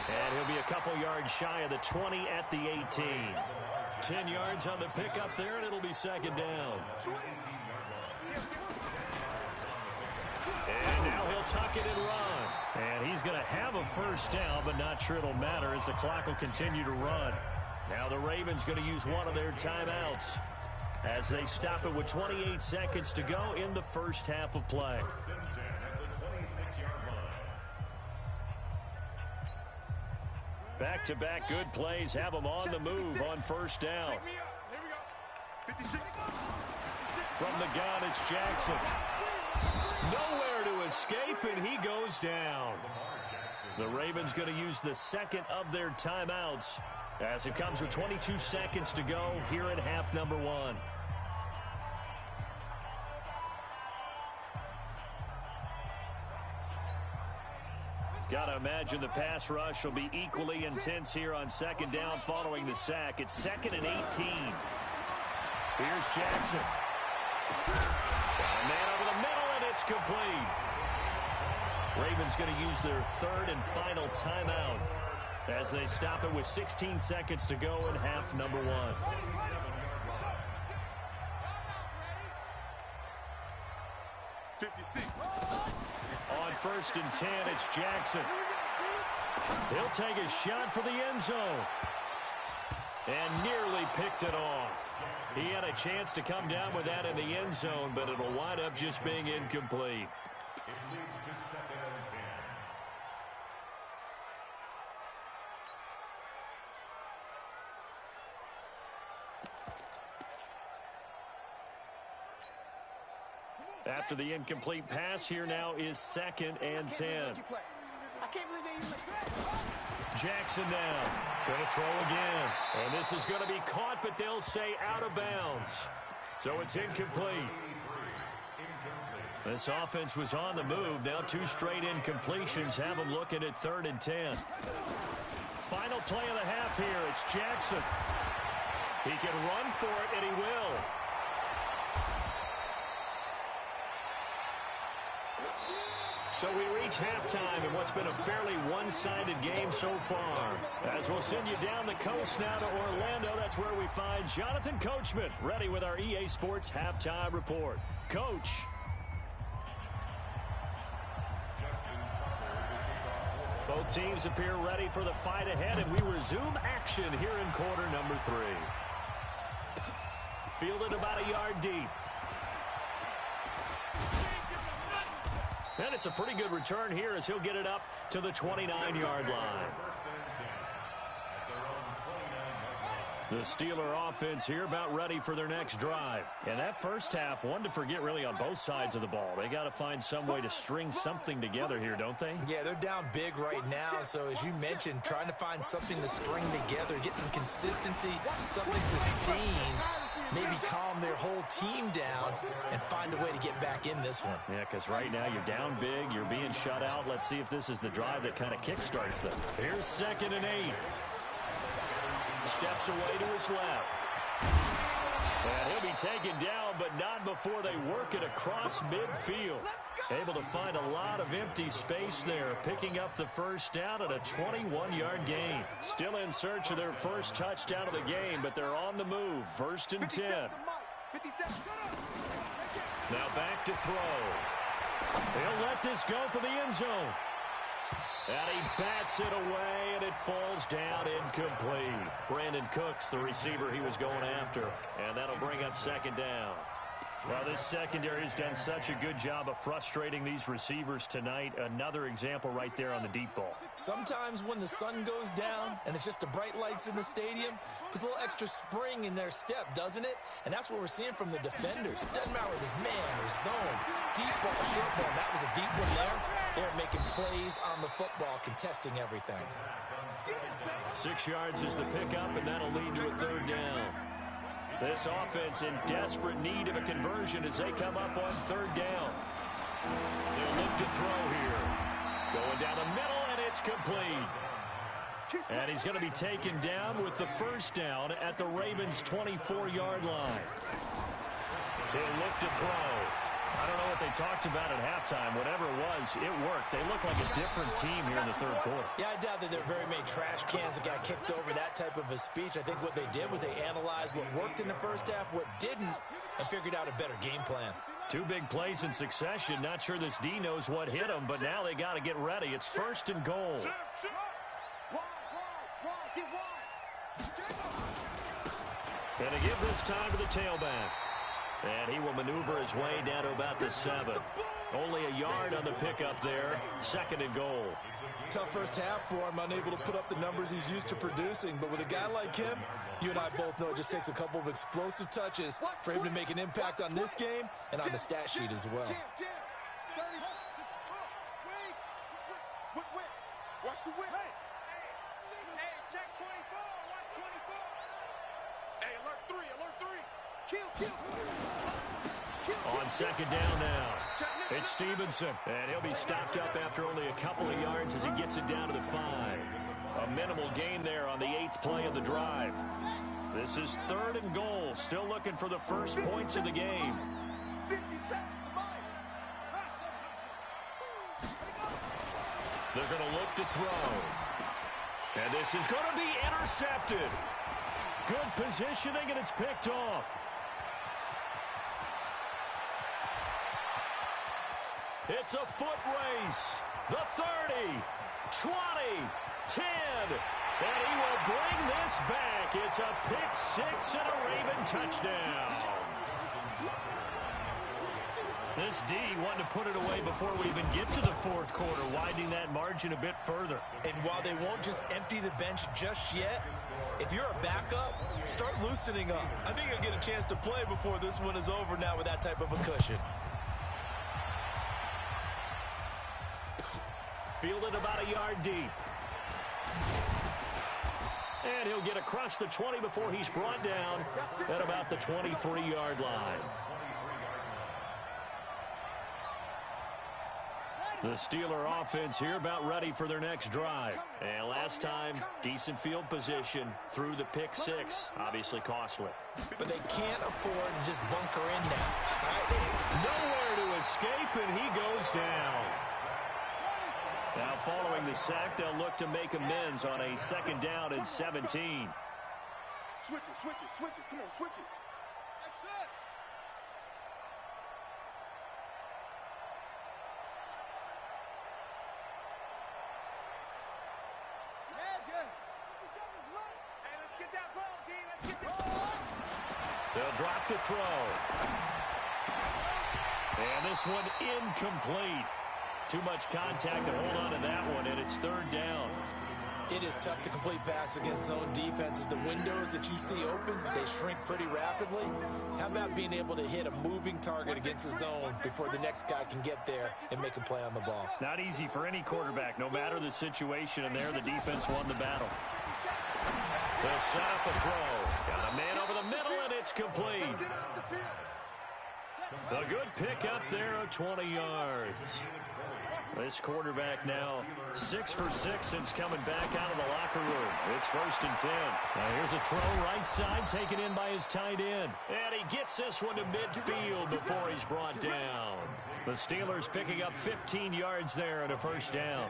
And he'll be a couple yards shy of the 20 at the 18. 10 yards on the pickup there, and it'll be 2nd down. And now he'll tuck it and run. And he's going to have a first down, but not sure it'll matter as the clock will continue to run. Now the Ravens going to use one of their timeouts as they stop it with 28 seconds to go in the first half of play. Back-to-back good plays have them on the move on first down. From the gun, it's Jackson. Nowhere to escape, and he goes down. The Ravens going to use the 2nd of their timeouts as it comes with 22 seconds to go here in half number 1. Got to imagine the pass rush will be equally intense here on 2nd down following the sack. It's 2nd and 18. Here's Jackson. Got a man over the middle, and it's complete. Ravens going to use their 3rd and final timeout as they stop it with 16 seconds to go in half number 1. On 1st and 10, it's Jackson. He'll take a shot for the end zone. And nearly picked it off. He had a chance to come down with that in the end zone, but it'll wind up just being incomplete. After the incomplete pass, here now is 2nd and 10. Jackson now. Going to throw again. And this is going to be caught, but they'll say out of bounds. So it's incomplete. This offense was on the move. Now 2 straight incompletions have them looking at 3rd and 10. Final play of the half here. It's Jackson. He can run for it, and he will. So we reach halftime in what's been a fairly one-sided game so far. As we'll send you down the coast now to Orlando, that's where we find Jonathan Coachman, ready with our EA Sports Halftime Report. Coach. Both teams appear ready for the fight ahead, and we resume action here in quarter number 3. Fielded about a yard deep. And it's a pretty good return here as he'll get it up to the 29-yard line. The Steeler offense here about ready for their next drive. And that first half, one to forget really on both sides of the ball. They got to find some way to string something together here, don't they? Yeah, they're down big right now. So as you mentioned, trying to find something to string together, get some consistency, something sustained, maybe calm their whole team down and find a way to get back in this one. Yeah, because right now you're down big, you're being shut out. Let's see if this is the drive that kind of kickstarts them. Here's 2nd and 8. Steps away to his left. And he'll be taken down, but not before they work it across midfield. Able to find a lot of empty space there, picking up the first down at a 21-yard gain. Still in search of their first touchdown of the game, but they're on the move. 1st and 10. Now back to throw. He'll let this go for the end zone. And he bats it away, and it falls down incomplete. Brandon Cooks, the receiver he was going after. And that'll bring up 2nd down. Well, this secondary has done such a good job of frustrating these receivers tonight. Another example right there on the deep ball. Sometimes when the sun goes down and it's just the bright lights in the stadium, puts a little extra spring in their step, doesn't it? And that's what we're seeing from the defenders. Doesn't matter if it's man or zone, deep ball, short ball. That was a deep one there. They're making plays on the football, contesting everything. 6 yards is the pickup, and that'll lead to a 3rd down. This offense in desperate need of a conversion as they come up on 3rd down. They'll look to throw here. Going down the middle, and it's complete. And he's going to be taken down with the 1st down at the Ravens' 24-yard line. They'll look to throw. I don't know what they talked about at halftime. Whatever it was, it worked. They look like a different team here in the 3rd quarter. Yeah, I doubt that there are very many trash cans that got kicked over, that type of a speech. I think what they did was they analyzed what worked in the first half, what didn't, and figured out a better game plan. 2 big plays in succession. Not sure this D knows what hit them, but now they got to get ready. It's 1st and goal. And to give this time to the tailback. And he will maneuver his way down to about the 7. Only a yard on the pickup there. 2nd and goal. Tough first half for him, unable to put up the numbers he's used to producing. But with a guy like him, you and I both know it just takes a couple of explosive touches for him to make an impact on this game and on the stat sheet as well. Watch the whip. Hey, check 24. Watch 24. Hey, alert 3, alert 3. Kill. On 2nd down now. It's Stevenson. And he'll be stopped up after only a couple of yards as he gets it down to the 5. A minimal gain there on the 8th play of the drive. This is 3rd and goal. Still looking for the first points of the game. 50 seconds to mine. They're going to look to throw. And this is going to be intercepted. Good positioning, and it's picked off. It's a foot race. The 30, 20, 10. And he will bring this back. It's a pick 6 and a Raven touchdown. This D wanting to put it away before we even get to the 4th quarter, widening that margin a bit further. And while they won't just empty the bench just yet, if you're a backup, start loosening up. I think you'll get a chance to play before this one is over now with that type of a cushion. Fielded about a yard deep. And he'll get across the 20 before he's brought down at about the 23-yard line. The Steeler offense here about ready for their next drive. And last time, decent field position through the pick 6. Obviously costly. But they can't afford to just bunker in now. Right? Nowhere to escape, and he goes down. Now following the sack, they'll look to make amends on a 2nd down and 17. Switch it. Come on, switch it. That's it. Hey, let's get that ball, D. Let's get that ball. They'll drop the throw. And this one incomplete. Too much contact to hold on to that one, and it's 3rd down. It is tough to complete pass against zone defenses. The windows that you see open, they shrink pretty rapidly. How about being able to hit a moving target against a zone before the next guy can get there and make a play on the ball? Not easy for any quarterback. No matter the situation, and there the defense won the battle. They'll set up a throw. Got a man over the middle, and it's complete. A good pick up there of 20 yards. This quarterback now 6 for 6 since coming back out of the locker room. It's 1st and 10. Now here's a throw right side taken in by his tight end. And he gets this one to midfield before he's brought down. The Steelers picking up 15 yards there and a 1st down.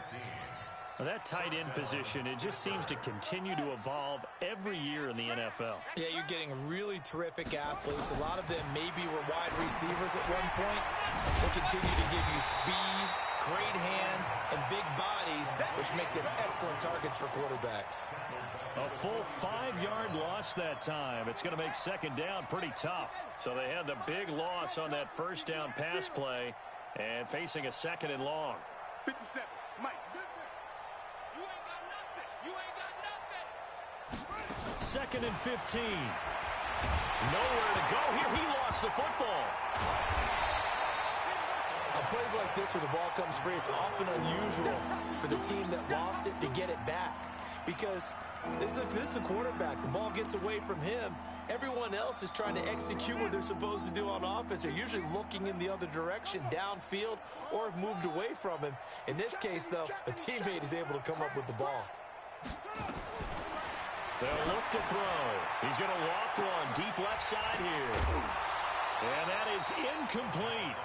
Well, that tight end position, it just seems to continue to evolve every year in the NFL. Yeah, you're getting really terrific athletes. A lot of them maybe were wide receivers at one point. They continue to give you speed, great hands, and big bodies, which make them excellent targets for quarterbacks. A full 5-yard loss that time. It's going to make 2nd down pretty tough. So they had the big loss on that 1st down pass play and facing a 2nd and long. 57, Mike. You ain't got nothing. You ain't got nothing. 2nd and 15. Nowhere to go here. He lost the football. On plays like this where the ball comes free, it's often unusual for the team that lost it to get it back. Because this is the quarterback. The ball gets away from him. Everyone else is trying to execute what they're supposed to do on offense. They're usually looking in the other direction, downfield, or have moved away from him. In this case, though, a teammate is able to come up with the ball. They'll look to throw. He's going to loft one deep left side here. And that is incomplete.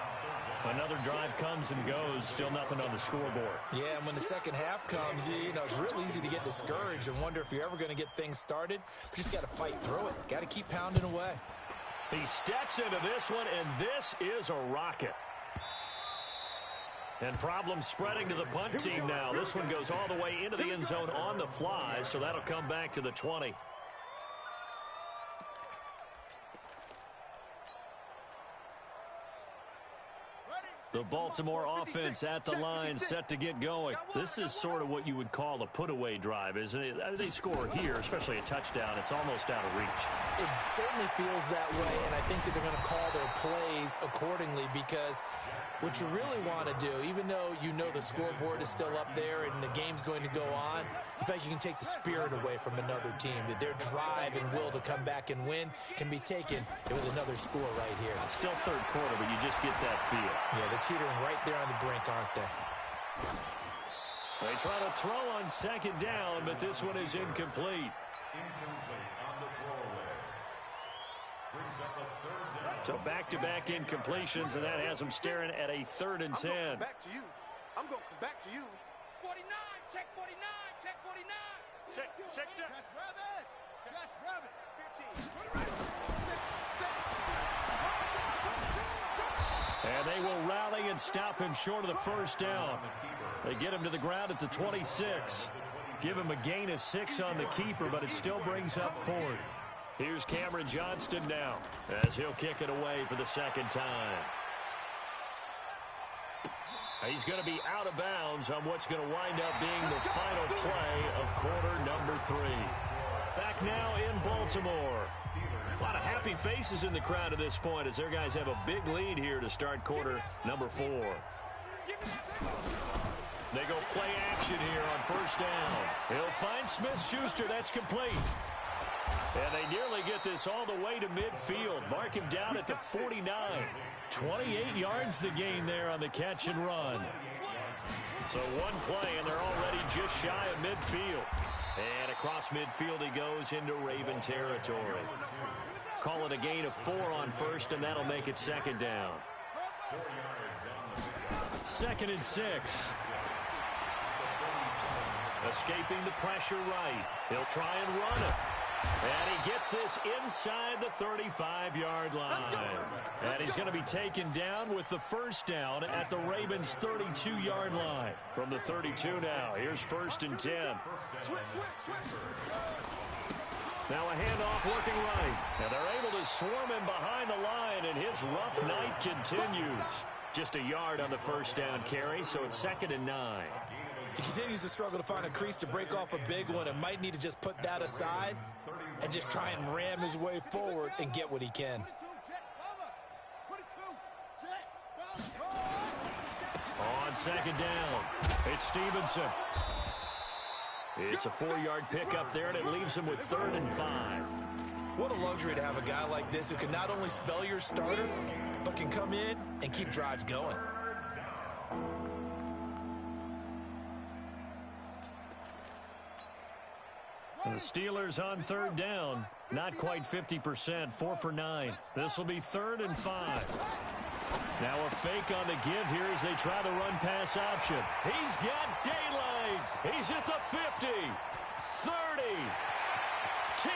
Another drive comes and goes. Still nothing on the scoreboard. Yeah, and when the second half comes, you know, it's real easy to get discouraged and wonder if you're ever going to get things started. You just got to fight through it. Got to keep pounding away. He steps into this one, and this is a rocket. And problems spreading to the punt team now. This one goes all the way into the end zone on the fly, so that'll come back to the 20. The Baltimore offense at the line, set to get going. This is sort of what you would call a put-away drive, isn't it? I mean, they score here, especially a touchdown. It's almost out of reach. It certainly feels that way, and I think that they're going to call their plays accordingly because what you really want to do, even though you know the scoreboard is still up there and the game's going to go on, in fact, you can take the spirit away from another team, that their drive and will to come back and win can be taken with another score right here. Still third quarter, but you just get that feel. Yeah, they're teetering right there on the brink, aren't they? They try to throw on 2nd down, but this one is incomplete. Incomplete on the throwaway. Brings up a 3rd down. So back-to-back incompletions, and that has them staring at a 3rd and 10. I'm going to come back to you. I'm going to come back to you. 49, check 49, check 49. Check. Jack Rabbit. Jack Rabbit. 15. And they will rally and stop him short of the 1st down. They get him to the ground at the 26. Give him a gain of 6 on the keeper, but it still brings up 4th. Here's Cameron Johnston now as he'll kick it away for the 2nd time. He's going to be out of bounds on what's going to wind up being the final play of quarter number 3. Back now in Baltimore. A lot of happy faces in the crowd at this point as their guys have a big lead here to start quarter number 4. They go play action here on 1st down. He'll find Smith-Schuster. That's complete. And they nearly get this all the way to midfield. Mark him down at the 49. 28 yards the gain there on the catch and run. So one play, and they're already just shy of midfield. And across midfield he goes into Raven territory. Call it a gain of 4 on 1st, and that'll make it 2nd down. 2nd and 6. Escaping the pressure right. He'll try and run it. And he gets this inside the 35-yard line. And he's going to be taken down with the 1st down at the Ravens' 32-yard line. From the 32 now, here's 1st and 10. Now a handoff looking right. And they're able to swarm him behind the line, and his rough night continues. Just a yard on the 1st down carry, so it's 2nd and 9. He continues to struggle to find a crease to break off a big one and might need to just put that aside and just try and ram his way forward and get what he can. On 2nd down, it's Stevenson. It's a 4-yard pickup there, and it leaves him with 3rd and 5. What a luxury to have a guy like this who can not only spell your starter, but can come in and keep drives going. The Steelers on third down. Not quite 50%, 4 for 9. This will be 3rd and 5. Now a fake on the give here as they try the run pass option. He's got daylight. He's at the 50, 30, 10.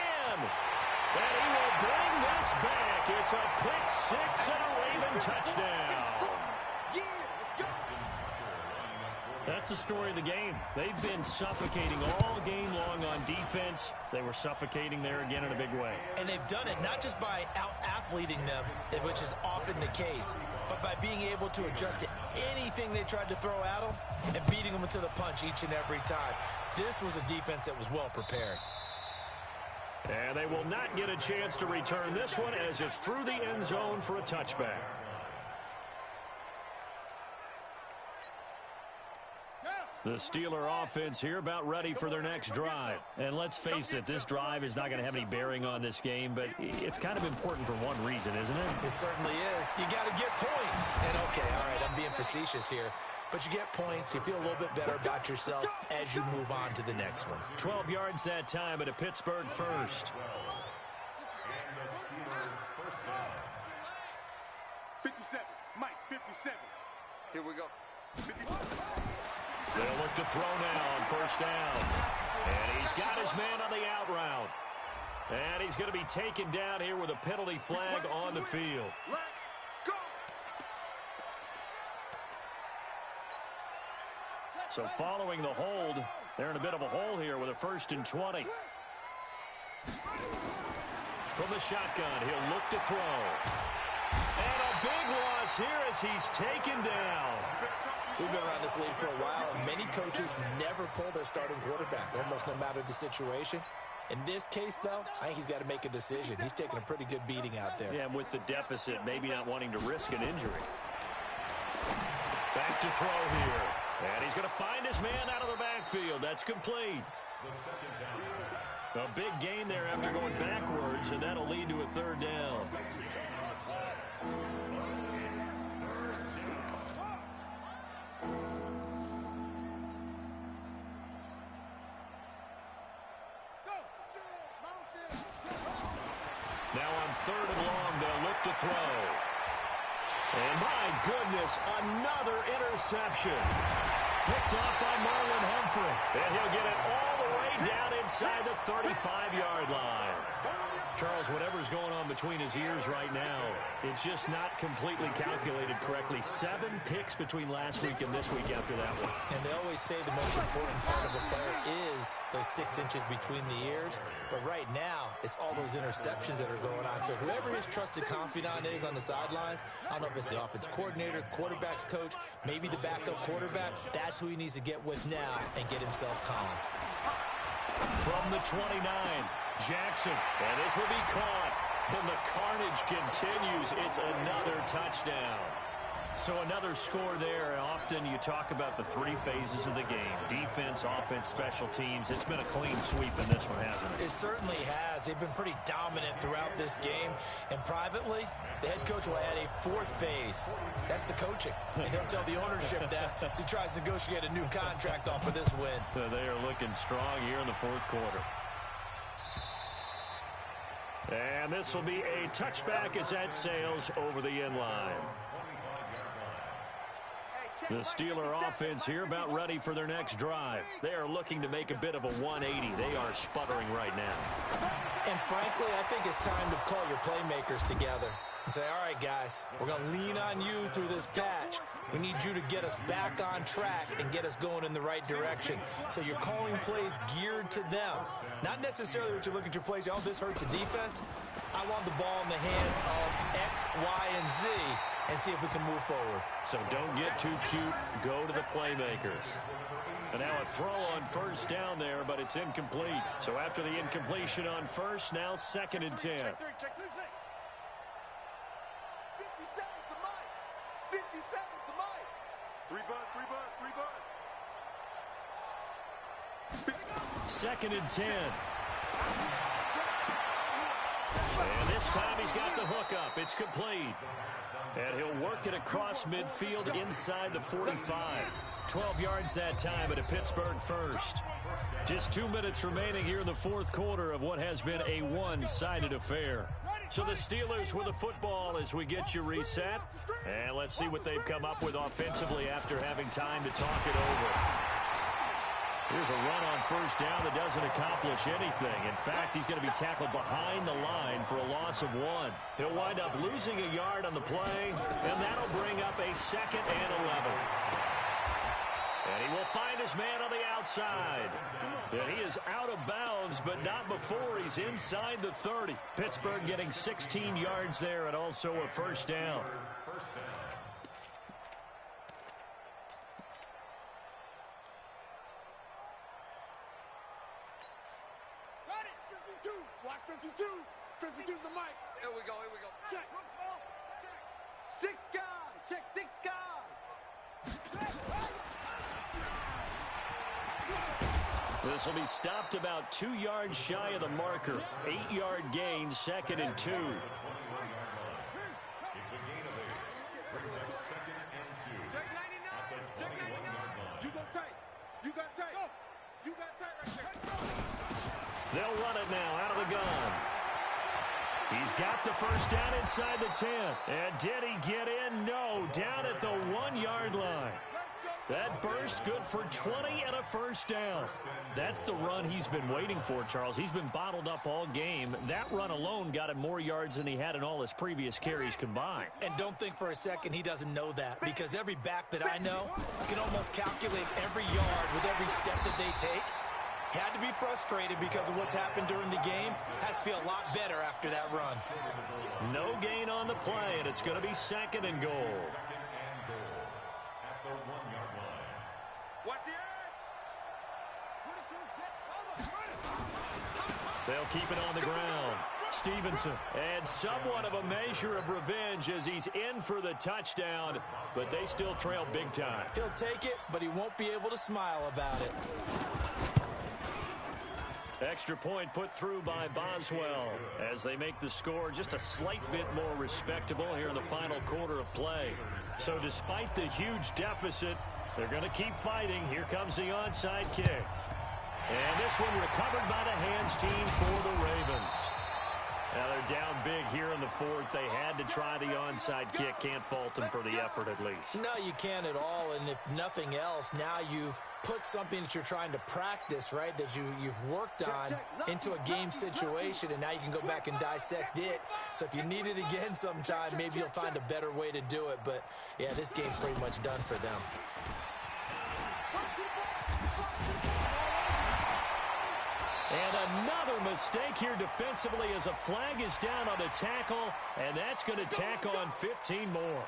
And he will bring this back. It's a pick 6 and a Raven touchdown. That's the story of the game. They've been suffocating all game long on defense. They were suffocating there again in a big way. And they've done it not just by out-athleting them, which is often the case, but by being able to adjust to anything they tried to throw at them and beating them into the punch each and every time. This was a defense that was well prepared. And they will not get a chance to return this one as it's through the end zone for a touchback. The Steeler offense here about ready for their next drive. And let's face it, this drive is not going to have any bearing on this game, but it's kind of important for one reason, isn't it? It certainly is. You got to get points. And okay, all right, I'm being facetious here. But you get points, you feel a little bit better about yourself as you move on to the next one. 12 yards that time at a Pittsburgh first. 57. Mike, 57. Here we go. 51. They'll look to throw now on first down. And he's got his man on the out route. And he's going to be taken down here with a penalty flag on the field. So following the hold, they're in a bit of a hole here with a 1st and 20. From the shotgun, he'll look to throw. And a big loss here as he's taken down. We've been around this league for a while, and many coaches never pull their starting quarterback, almost no matter the situation. In this case, though, I think he's got to make a decision. He's taking a pretty good beating out there. Yeah, and with the deficit, maybe not wanting to risk an injury. Back to throw here. And he's going to find his man out of the backfield. That's complete. A big gain there after going backwards, and that'll lead to a 3rd down. Now on 3rd and long, they'll look to throw. And my goodness, another interception. Picked off by Marlon Humphrey. And he'll get it all the way down inside the 35-yard line. Charles, whatever's going on between his ears right now, it's just not completely calculated correctly. 7 picks between last week and this week after that one. And they always say the most important part of a player is those 6 inches between the ears. But right now, it's all those interceptions that are going on. So whoever his trusted confidant is on the sidelines, I don't know if it's the offense coordinator, the quarterback's coach, maybe the backup quarterback, that's who he needs to get with now and get himself calm. From the 29, Jackson, and this will be caught, and the carnage continues. It's another touchdown. So another score there. Often you talk about the 3 phases of the game: defense, offense, special teams. It's been a clean sweep in this one, hasn't it? It certainly has. They've been pretty dominant throughout this game. And privately, the head coach will add a 4th phase. That's the coaching. And he'll tell the ownership that as he tries to negotiate a new contract off of this win. They are looking strong here in the 4th quarter. And this will be a touchback as that sails over the end line. The Steeler offense here about ready for their next drive. They are looking to make a bit of a 180. They are sputtering right now. And frankly, I think it's time to call your playmakers together and say, all right, guys, we're going to lean on you through this patch. We need you to get us back on track and get us going in the right direction. So you're calling plays geared to them. Not necessarily what you look at your plays, oh, this hurts the defense. I want the ball in the hands of X, Y, and Z and see if we can move forward. So don't get too cute. Go to the playmakers. And now a throw on first down there, but it's incomplete. So after the incompletion on first, now 2nd and 10. Check 3, check 2, 6. 50 seconds to Mike. 50 seconds to Mike. 3 buds, 3 buds, 3 buds. 2nd and 10. And this time he's got the hook up. It's complete. And he'll work it across midfield inside the 45. 12 yards that time at a Pittsburgh first. Just 2 minutes remaining here in the fourth quarter of what has been a one-sided affair. So the Steelers with the football as we get you reset. And let's see what they've come up with offensively after having time to talk it over. Here's a run on first down that doesn't accomplish anything. In fact, he's going to be tackled behind the line for a loss of 1. He'll wind up losing a yard on the play, and that'll bring up a 2nd and 11. And he will find his man on the outside. And he is out of bounds, but not before he's inside the 30. Pittsburgh getting 16 yards there and also a first down. Got it, 52. Watch 52. 52's the mic. Here we go, here we go. Check. Look small. Check. 6 guys. Check 6 guys. This will be stopped about 2 yards shy of the marker. 8-yard gain, 2nd and 2. It's a gain of 8. Brings up 2nd and 2. Check 99. Check 99. You go tight. You got tight. Go. You got tight right there. Let's go. They'll run it now out of the gun. He's got the first down inside the 10. And did he get in? No. Down at the 1-yard line. That burst good for 20 and a first down. That's the run he's been waiting for, Charles. He's been bottled up all game. That run alone got him more yards than he had in all his previous carries combined. And don't think for a second he doesn't know that, because every back that I know can almost calculate every yard with every step that they take. Had to be frustrated because of what's happened during the game. Has to feel a lot better after that run. No gain on the play, and it's going to be 2nd and goal. At the 1-yard line. Watch the edge. They'll keep it on the ground. Stevenson, and somewhat of a measure of revenge as he's in for the touchdown, but they still trail big time. He'll take it, but he won't be able to smile about it. Extra point put through by Boswell as they make the score just a slight bit more respectable here in the final quarter of play. So despite the huge deficit, they're going to keep fighting. Here comes the onside kick. And this one recovered by the hands team for the Ravens. Now they're down big here in the fourth. They had to try the onside kick. Can't fault them for the effort at least. No, you can't at all. And if nothing else, now you've put something that you're trying to practice, right, that you've worked on into a game situation, and now you can go back and dissect it. So if you need it again sometime, maybe you'll find a better way to do it. But, yeah, this game's pretty much done for them. And another mistake here defensively as a flag is down on the tackle, and that's going to tack on 15 more.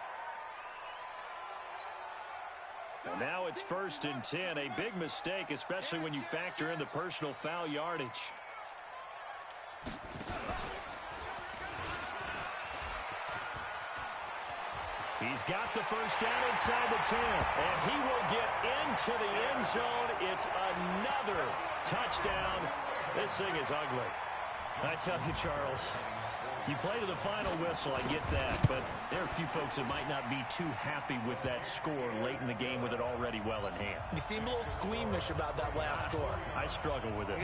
And now it's 1st and 10. A big mistake, especially when you factor in the personal foul yardage. He's got the first down inside the 10, and he will get into the end zone. It's another touchdown. This thing is ugly. I tell you, Charles, you play to the final whistle, I get that, but there are a few folks that might not be too happy with that score late in the game with it already well in hand. You seem a little squeamish about that last score. I struggle with it.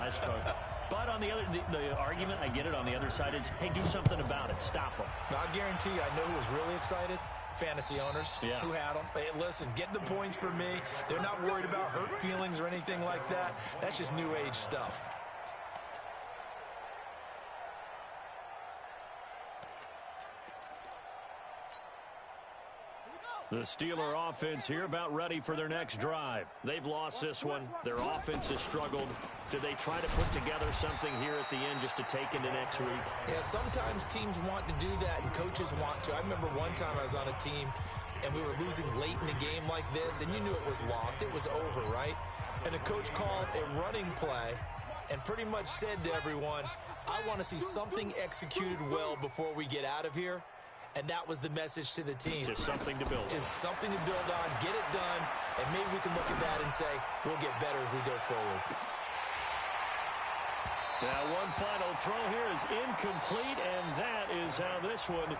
I struggle. But on the other, the argument, I get it, on the other side is, hey, do something about it. Stop them. I guarantee you, I know who was really excited. Fantasy owners who had them. Hey, listen, get the points for me. They're not worried about hurt feelings or anything like that. That's just new age stuff. The Steeler offense here about ready for their next drive. They've lost this one. Their offense has struggled. Do they try to put together something here at the end just to take into next week? Yeah, sometimes teams want to do that and coaches want to. I remember one time I was on a team and we were losing late in the game like this, and you knew it was lost. It was over, right? And the coach called a running play and pretty much said to everyone, I want to see something executed well before we get out of here. And that was the message to the team. Just something to build on. Just something to build on, get it done, and maybe we can look at that and say, we'll get better as we go forward. Now, one final throw here is incomplete, and that is how this one